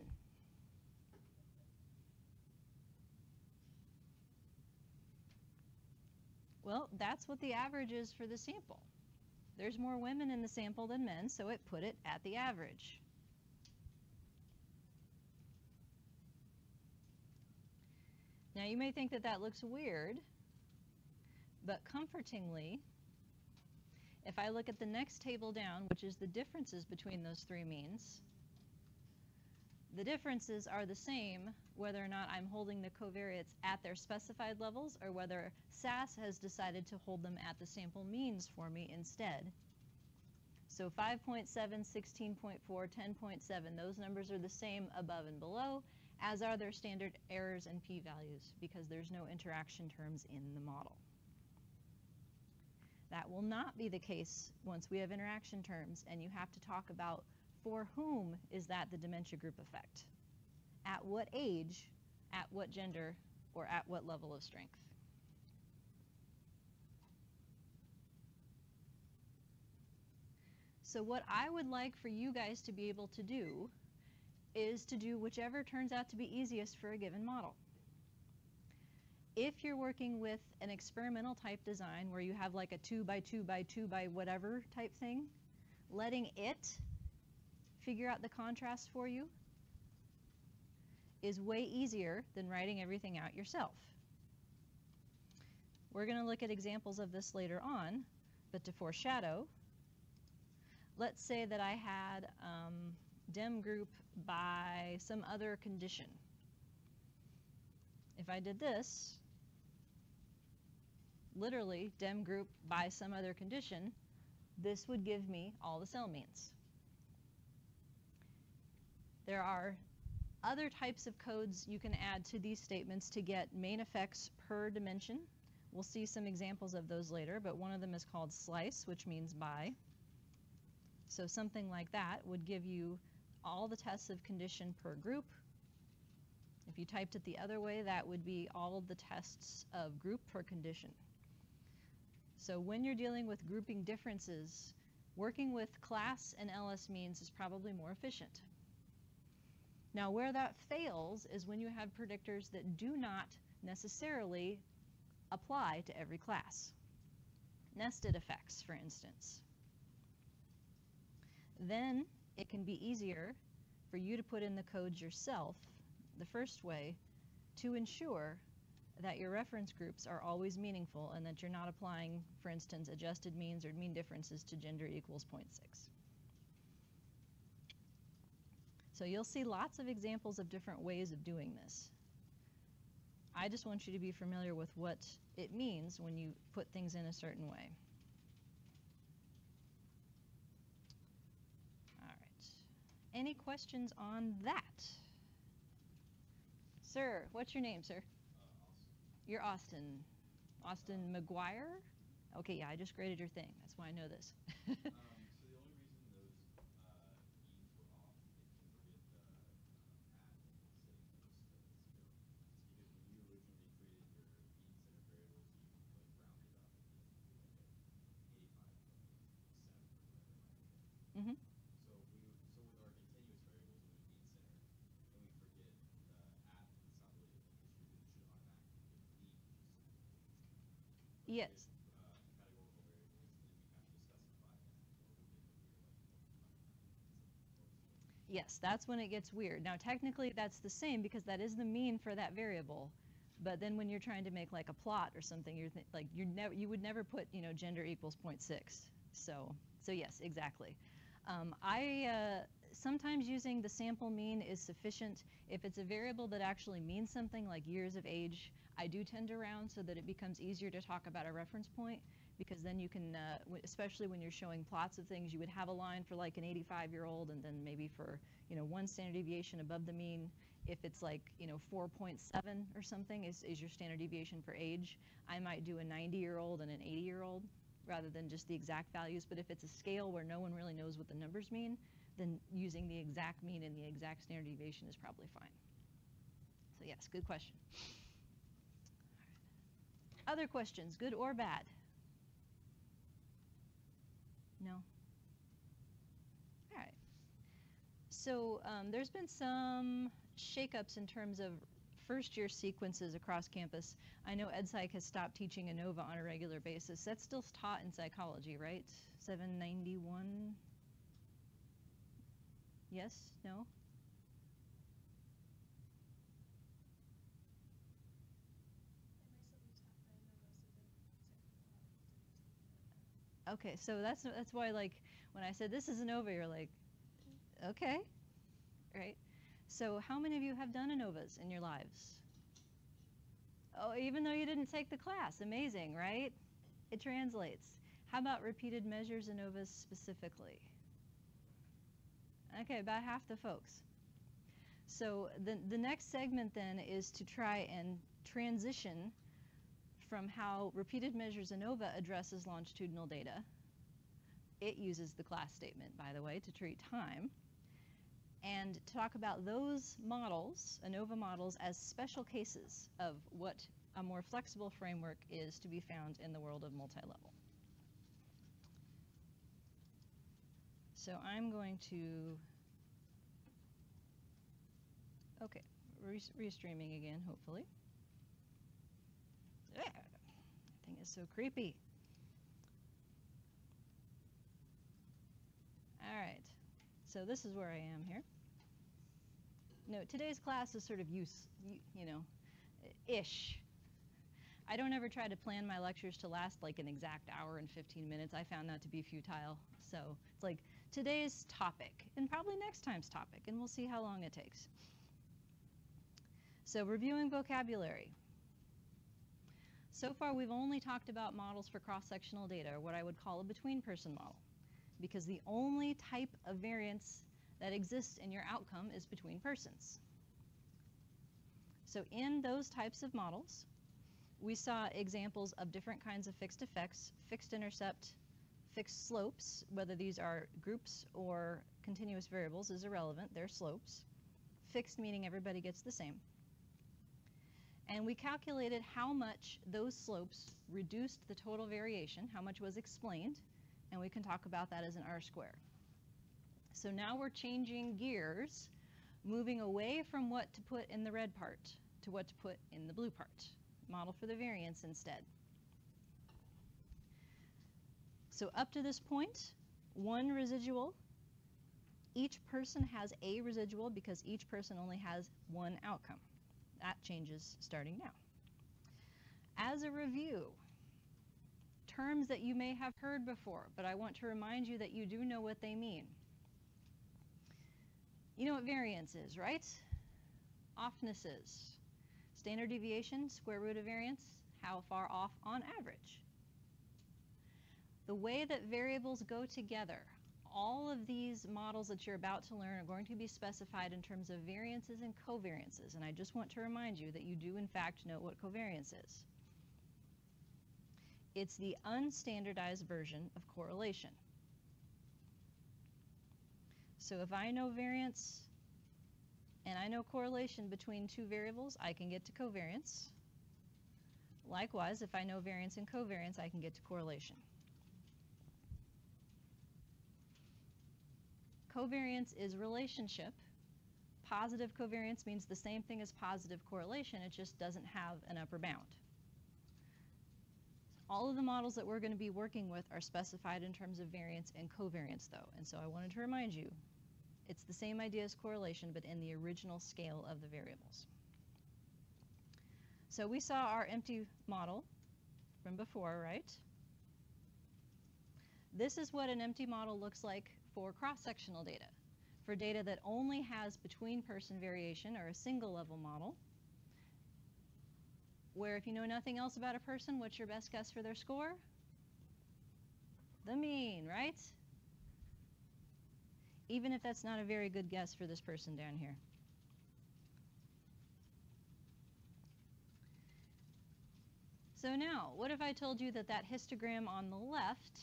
Speaker 1: Well, that's what the average is for the sample. There's more women in the sample than men, so it put it at the average. Now, you may think that that looks weird, but comfortingly, if I look at the next table down, which is the differences between those 3 means, the differences are the same whether or not I'm holding the covariates at their specified levels or whether SAS has decided to hold them at the sample means for me instead. So 5.7, 16.4, 10.7, those numbers are the same above and below, as are their standard errors and p-values, because there's no interaction terms in the model. That will not be the case once we have interaction terms, and you have to talk about for whom is that the dementia group effect? At what age, at what gender, or at what level of strength? So what I would like for you guys to be able to do is to do whichever turns out to be easiest for a given model. If you're working with an experimental type design where you have like a 2 by 2 by 2 by whatever type thing, letting it figure out the contrast for you is way easier than writing everything out yourself. We're going to look at examples of this later on, but to foreshadow, let's say that I had dem group by some other condition. If I did this, literally dem group by some other condition, this would give me all the cell means. There are other types of codes you can add to these statements to get main effects per dimension. We'll see some examples of those later, but one of them is called slice, which means by. So something like that would give you all the tests of condition per group. If you typed it the other way, that would be all of the tests of group per condition. So when you're dealing with grouping differences, Working with class and LS means is probably more efficient. Now, where that fails is when you have predictors that do not necessarily apply to every class. Nested effects, for instance. Then it can be easier for you to put in the codes yourself, the first way, to ensure that your reference groups are always meaningful and that you're not applying, for instance, adjusted means or mean differences to gender equals 0.6. So you'll see lots of examples of different ways of doing this. I just want you to be familiar with what it means when you put things in a certain way. All right. Any questions on that? Sir, what's your name, sir?
Speaker 3: Austin.
Speaker 1: You're Austin. Austin McGuire? Okay, yeah, I just graded your thing. That's why I know this.
Speaker 3: So the only reason those means were off, they can forget the at and the city. It's because when you originally created your mean center variables, you like rounded up and did like 85.7 or whatever it might be.
Speaker 1: Mm-hmm.
Speaker 3: So with our continuous variables, when we mean center, and we forget the at, it's not really an issue. It's just on that.
Speaker 1: Yes.
Speaker 3: Categorical variables, then we have to specify that, or we get the weird like
Speaker 1: Yes, that's when it gets weird. Now, technically, that's the same because that is the mean for that variable. But then when you're trying to make like a plot or something, you would never put, you know, gender equals 0.6. So yes, exactly. Sometimes using the sample mean is sufficient. If it's a variable that actually means something like years of age, I do tend to round so that it becomes easier to talk about a reference point, because then you can, especially when you're showing plots of things, you would have a line for like an 85-year-old and then maybe for, you know, 1 standard deviation above the mean. If it's like, you know, 4.7 or something is your standard deviation for age, I might do a 90-year-old and an 80-year-old rather than just the exact values. But if it's a scale where no one really knows what the numbers mean, then using the exact mean and the exact standard deviation is probably fine. So yes, good question. Other questions, good or bad? No? All right. So there's been some shakeups in terms of first-year sequences across campus. I know EdPsych has stopped teaching Anova on a regular basis. That's still taught in psychology, right? 791? Yes? No? Okay, so that's why, like, when I said this is Anova, you're like, okay, right? So how many of you have done Anovas in your lives? Oh, even though you didn't take the class, amazing, right? It translates. How about repeated measures Anovas specifically? Okay, about half the folks. So the next segment then is to try and transition from how repeated measures Anova addresses longitudinal data. It uses the class statement, by the way, to treat time, and talk about those models, Anova models, as special cases of what a more flexible framework is to be found in the world of multi-level. So I'm going to, okay, restreaming again, hopefully. That thing is so creepy. All right, so this is where I am here. No, today's class is sort of ish. I don't ever try to plan my lectures to last like an exact hour and 15 minutes. I found that to be futile. So it's like today's topic and probably next time's topic, and we'll see how long it takes. So reviewing vocabulary. So far, we've only talked about models for cross-sectional data, or what I would call a between-person model, because the only type of variance that exists in your outcome is between persons. So in those types of models, we saw examples of different kinds of fixed effects, fixed intercept, fixed slopes, whether these are groups or continuous variables is irrelevant, they're slopes. Fixed meaning everybody gets the same. And we calculated how much those slopes reduced the total variation, how much was explained, and we can talk about that as an R square. So now we're changing gears, moving away from what to put in the red part to what to put in the blue part. Model for the variance instead. So up to this point, one residual. Each person has a residual because each person only has one outcome. That changes starting now. As a review, terms that you may have heard before, but I want to remind you that you do know what they mean. You know what variance is, right? Offness is. Standard deviation, square root of variance, how far off on average. The way that variables go together, all of these models that you're about to learn are going to be specified in terms of variances and covariances, and I just want to remind you that you do in fact know what covariance is. It's the unstandardized version of correlation. So if I know variance and I know correlation between two variables, I can get to covariance. Likewise, if I know variance and covariance, I can get to correlation. Covariance is relationship. Positive covariance means the same thing as positive correlation, it just doesn't have an upper bound. All of the models that we're going to be working with are specified in terms of variance and covariance though, and so I wanted to remind you, it's the same idea as correlation, but in the original scale of the variables. So we saw our empty model from before, right? This is what an empty model looks like for cross-sectional data. For data that only has between-person variation or a single-level model, where if you know nothing else about a person, what's your best guess for their score? The mean, right? Even if that's not a very good guess for this person down here. So now, what if I told you that that histogram on the left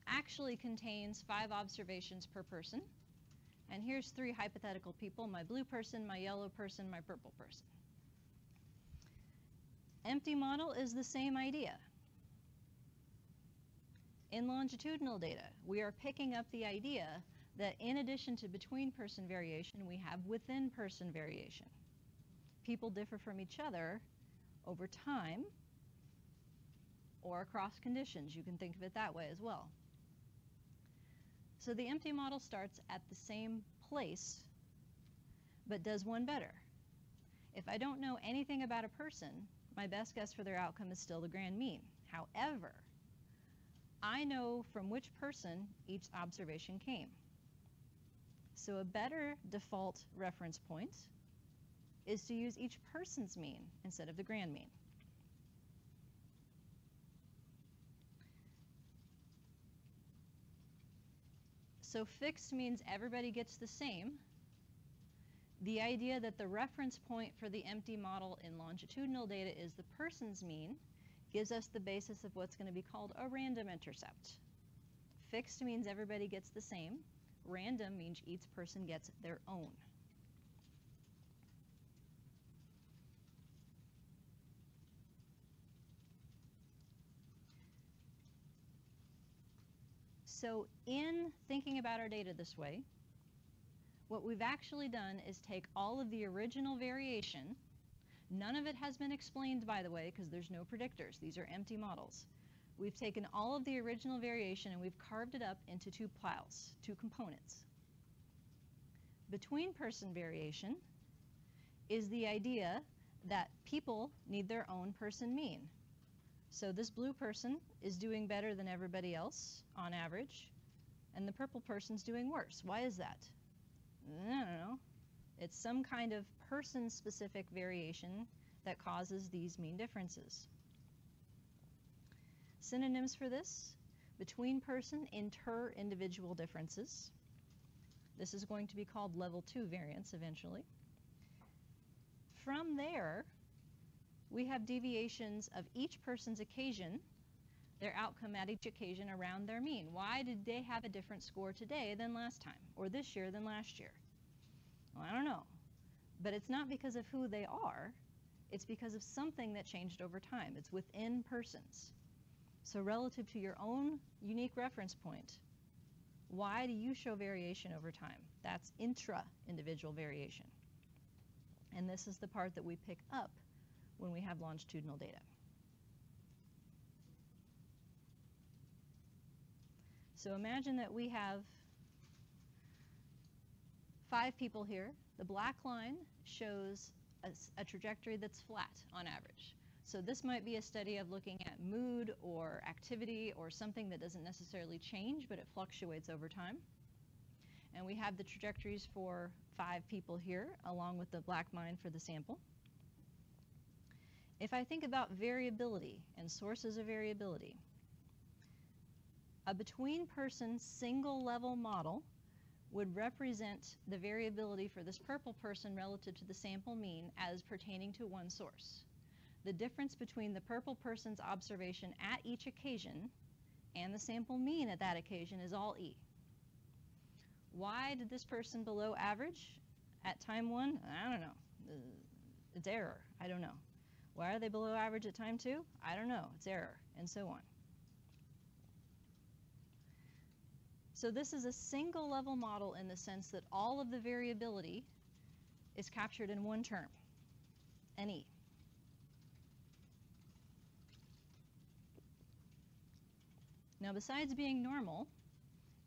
Speaker 1: actually contains 5 observations per person, and here's 3 hypothetical people, my blue person, my yellow person, my purple person. Empty model is the same idea. In longitudinal data, we are picking up the idea that in addition to between-person variation, we have within-person variation. People differ from each other over time or across conditions. You can think of it that way as well. So the empty model starts at the same place, but does one better. If I don't know anything about a person, my best guess for their outcome is still the grand mean. However, I know from which person each observation came. So a better default reference point is to use each person's mean instead of the grand mean. So fixed means everybody gets the same. The idea that the reference point for the empty model in longitudinal data is the person's mean gives us the basis of what's going to be called a random intercept. Fixed means everybody gets the same. Random means each person gets their own. So in thinking about our data this way, what we've actually done is take all of the original variation. None of it has been explained, by the way, because there's no predictors. These are empty models. We've taken all of the original variation and we've carved it up into 2 piles, 2 components. Between person variation is the idea that people need their own person mean. So this blue person is doing better than everybody else on average, and the purple person's doing worse. Why is that? I don't know. It's some kind of person-specific variation that causes these mean differences. Synonyms for this: between person, inter-individual differences. This is going to be called level 2 variance eventually. From there, we have deviations of each person's occasion, their outcome at each occasion around their mean. Why did they have a different score today than last time, or this year than last year? Well, I don't know. But it's not because of who they are, it's because of something that changed over time. It's within persons. So relative to your own unique reference point, why do you show variation over time? That's intra-individual variation. And this is the part that we pick up when we have longitudinal data. So imagine that we have 5 people here. The black line shows a trajectory that's flat on average. So this might be a study of looking at mood or activity or something that doesn't necessarily change, but it fluctuates over time. And we have the trajectories for 5 people here, along with the black line for the sample. If I think about variability and sources of variability, a between-person single-level model would represent the variability for this purple person relative to the sample mean as pertaining to one source. The difference between the purple person's observation at each occasion and the sample mean at that occasion is all E. Why did this person below average at time 1? I don't know. It's error. I don't know. Why are they below average at time 2? I don't know. It's error, and so on. So this is a single level model in the sense that all of the variability is captured in one term, an E. Now, besides being normal,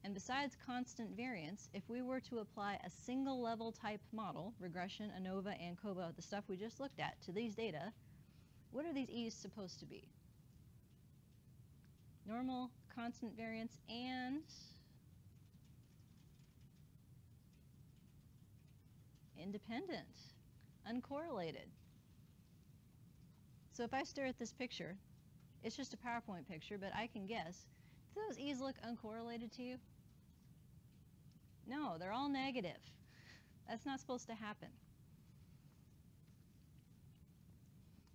Speaker 1: and besides constant variance, if we were to apply a single level type model, regression, Anova, and COBA, the stuff we just looked at, to these data, what are these E's supposed to be? Normal, constant variance, and independent, uncorrelated. So if I stare at this picture, it's just a PowerPoint picture, but I can guess, do those E's look uncorrelated to you? No, they're all negative. That's not supposed to happen.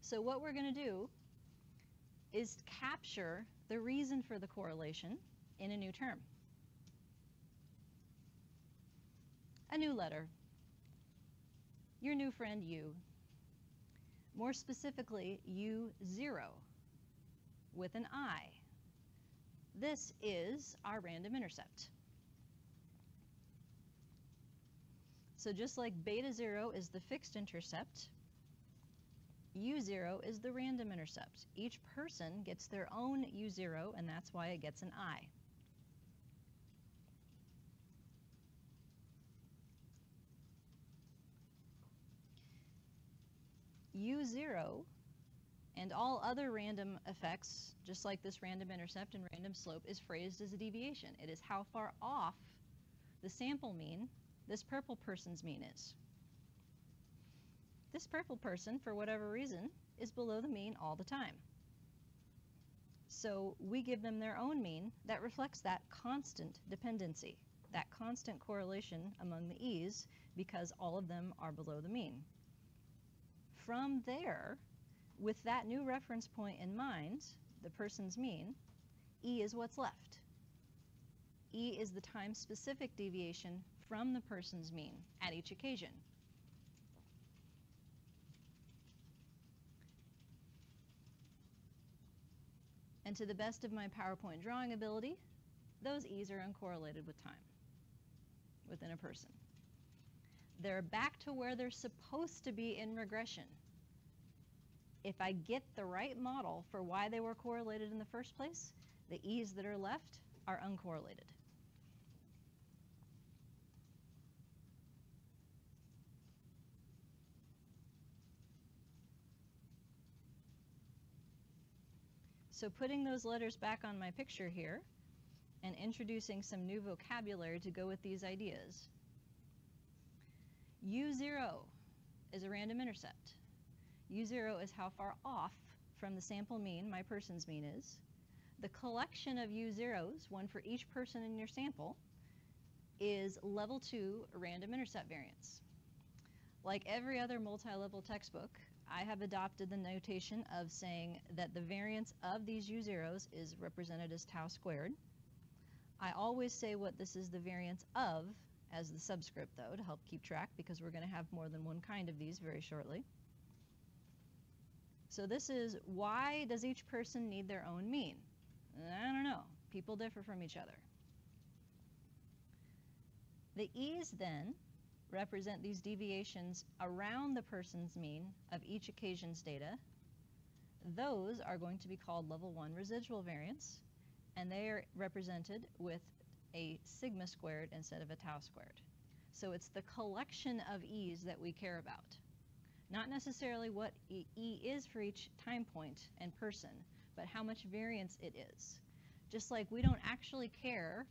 Speaker 1: So what we're going to do is capture the reason for the correlation in a new term. A new letter. Your new friend U. More specifically, U0 with an I. This is our random intercept. So just like beta 0 is the fixed intercept, U0 is the random intercept. Each person gets their own U0, and that's why it gets an I. U0 and all other random effects, just like this random intercept and random slope, is phrased as a deviation. It is how far off the sample mean this purple person's mean is. This purple person, for whatever reason, is below the mean all the time. So we give them their own mean that reflects that constant dependency, that constant correlation among the E's, because all of them are below the mean. From there, with that new reference point in mind, the person's mean, E is what's left. E is the time-specific deviation from the person's mean at each occasion. And to the best of my PowerPoint drawing ability, those E's are uncorrelated with time within a person. They're back to where they're supposed to be in regression. If I get the right model for why they were correlated in the first place, the E's that are left are uncorrelated. So putting those letters back on my picture here and introducing some new vocabulary to go with these ideas. U0 is a random intercept. U0 is how far off from the sample mean my person's mean is. The collection of U0s, one for each person in your sample, is level 2 random intercept variance. Like every other multi-level textbook, I have adopted the notation of saying that the variance of these U0s is represented as tau squared. I always say what this is the variance of as the subscript, though, to help keep track, because we're going to have more than one kind of these very shortly. So this is, why does each person need their own mean? I don't know. People differ from each other. The e's then represent these deviations around the person's mean of each occasion's data. Those are going to be called level 1 residual variance, and they are represented with a sigma squared instead of a tau squared. So it's the collection of e's that we care about, not necessarily what e is for each time point and person, but how much variance it is. Just like we don't actually care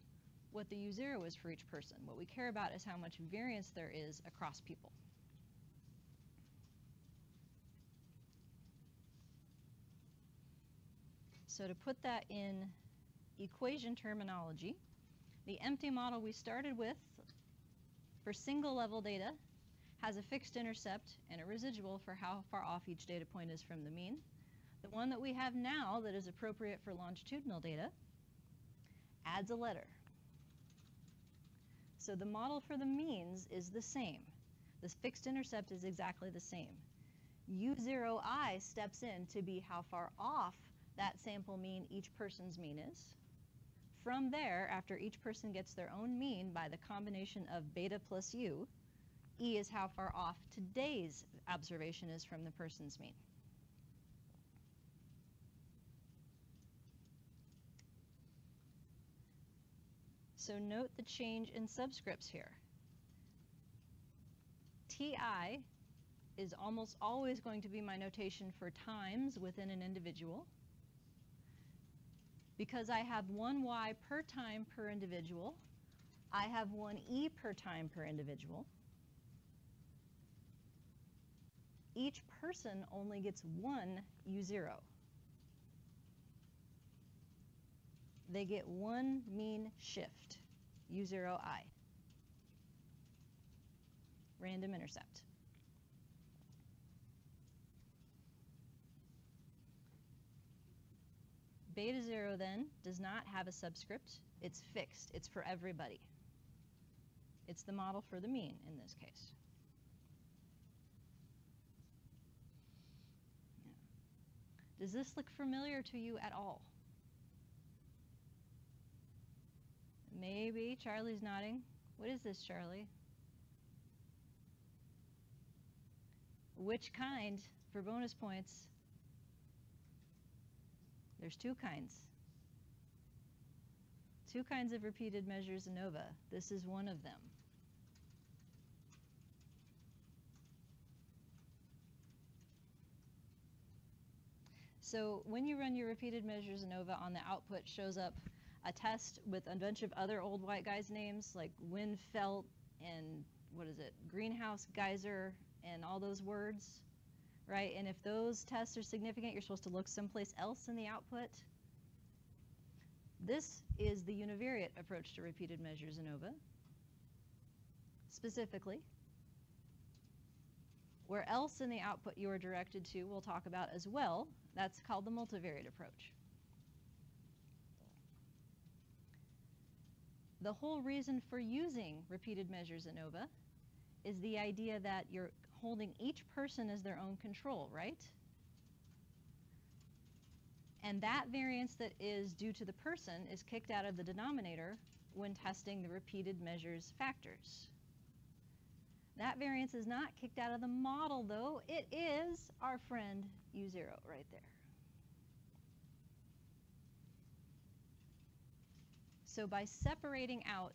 Speaker 1: what the U0 is for each person. What we care about is how much variance there is across people. So to put that in equation terminology, the empty model we started with for single level data has a fixed intercept and a residual for how far off each data point is from the mean. The one that we have now that is appropriate for longitudinal data adds a letter. So the model for the means is the same. This fixed intercept is exactly the same. U0I steps in to be how far off that sample mean each person's mean is. From there, after each person gets their own mean by the combination of beta plus u, E is how far off today's observation is from the person's mean. So note the change in subscripts here. TI is almost always going to be my notation for times within an individual. Because I have one Y per time per individual, I have one E per time per individual. Each person only gets one U0. They get one mean shift, U0I, random intercept. Beta 0 then does not have a subscript. It's fixed. It's for everybody. It's the model for the mean in this case. Yeah. Does this look familiar to you at all? Maybe. Charlie's nodding. What is this, Charlie? Which kind for bonus points? There's two kinds. Two kinds of repeated measures ANOVA. This is one of them. So when you run your repeated measures ANOVA, on the output shows up a test with a bunch of other old white guys' names like wind felt and what is it, greenhouse geyser and all those words, right? And if those tests are significant, you're supposed to look someplace else in the output. This is the univariate approach to repeated measures ANOVA, specifically. Where else in the output you are directed to, we'll talk about as well. That's called the multivariate approach. The whole reason for using repeated measures ANOVA is the idea that you're holding each person as their own control, right? And that variance that is due to the person is kicked out of the denominator when testing the repeated measures factors. That variance is not kicked out of the model, though. It is our friend U0 right there. So by separating out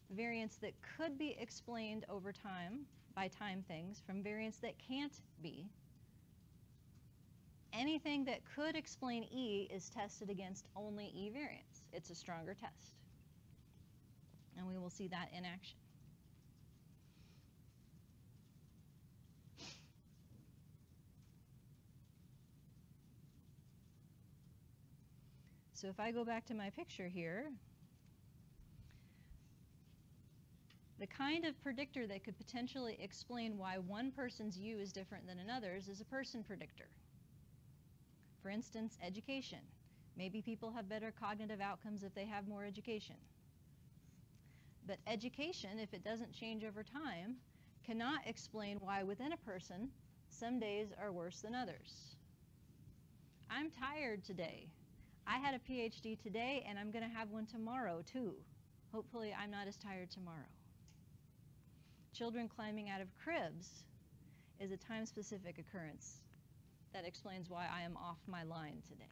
Speaker 1: variance that could be explained over time by time things from variance that can't be, anything that could explain E is tested against only E variance. It's a stronger test. And we will see that in action. So if I go back to my picture here, the kind of predictor that could potentially explain why one person's U is different than another's is a person predictor. For instance, education. Maybe people have better cognitive outcomes if they have more education. But education, if it doesn't change over time, cannot explain why within a person some days are worse than others. I'm tired today. I had a PhD today, and I'm going to have one tomorrow, too. Hopefully, I'm not as tired tomorrow. Children climbing out of cribs is a time-specific occurrence. That explains why I am off my line today.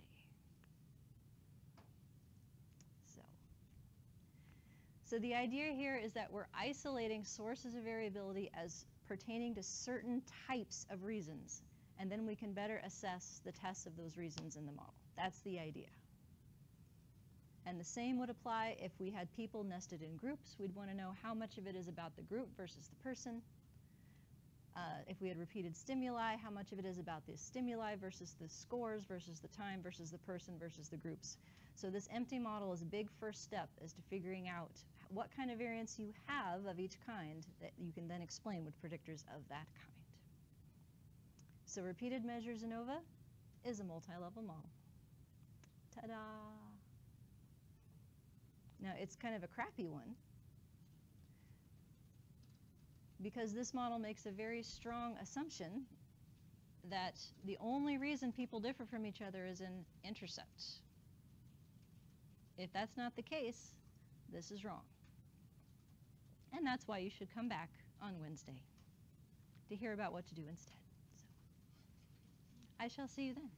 Speaker 1: So the idea here is that we're isolating sources of variability as pertaining to certain types of reasons, and then we can better assess the tests of those reasons in the model. That's the idea. And the same would apply if we had people nested in groups. We'd want to know how much of it is about the group versus the person. If we had repeated stimuli, how much of it is about the stimuli versus the scores versus the time versus the person versus the groups. So this empty model is a big first step as to figuring out what kind of variance you have of each kind that you can then explain with predictors of that kind. So repeated measures ANOVA is a multi-level model. Ta-da! Now it's kind of a crappy one because this model makes a very strong assumption that the only reason people differ from each other is in intercept. If that's not the case, this is wrong. And that's why you should come back on Wednesday to hear about what to do instead. So, I shall see you then.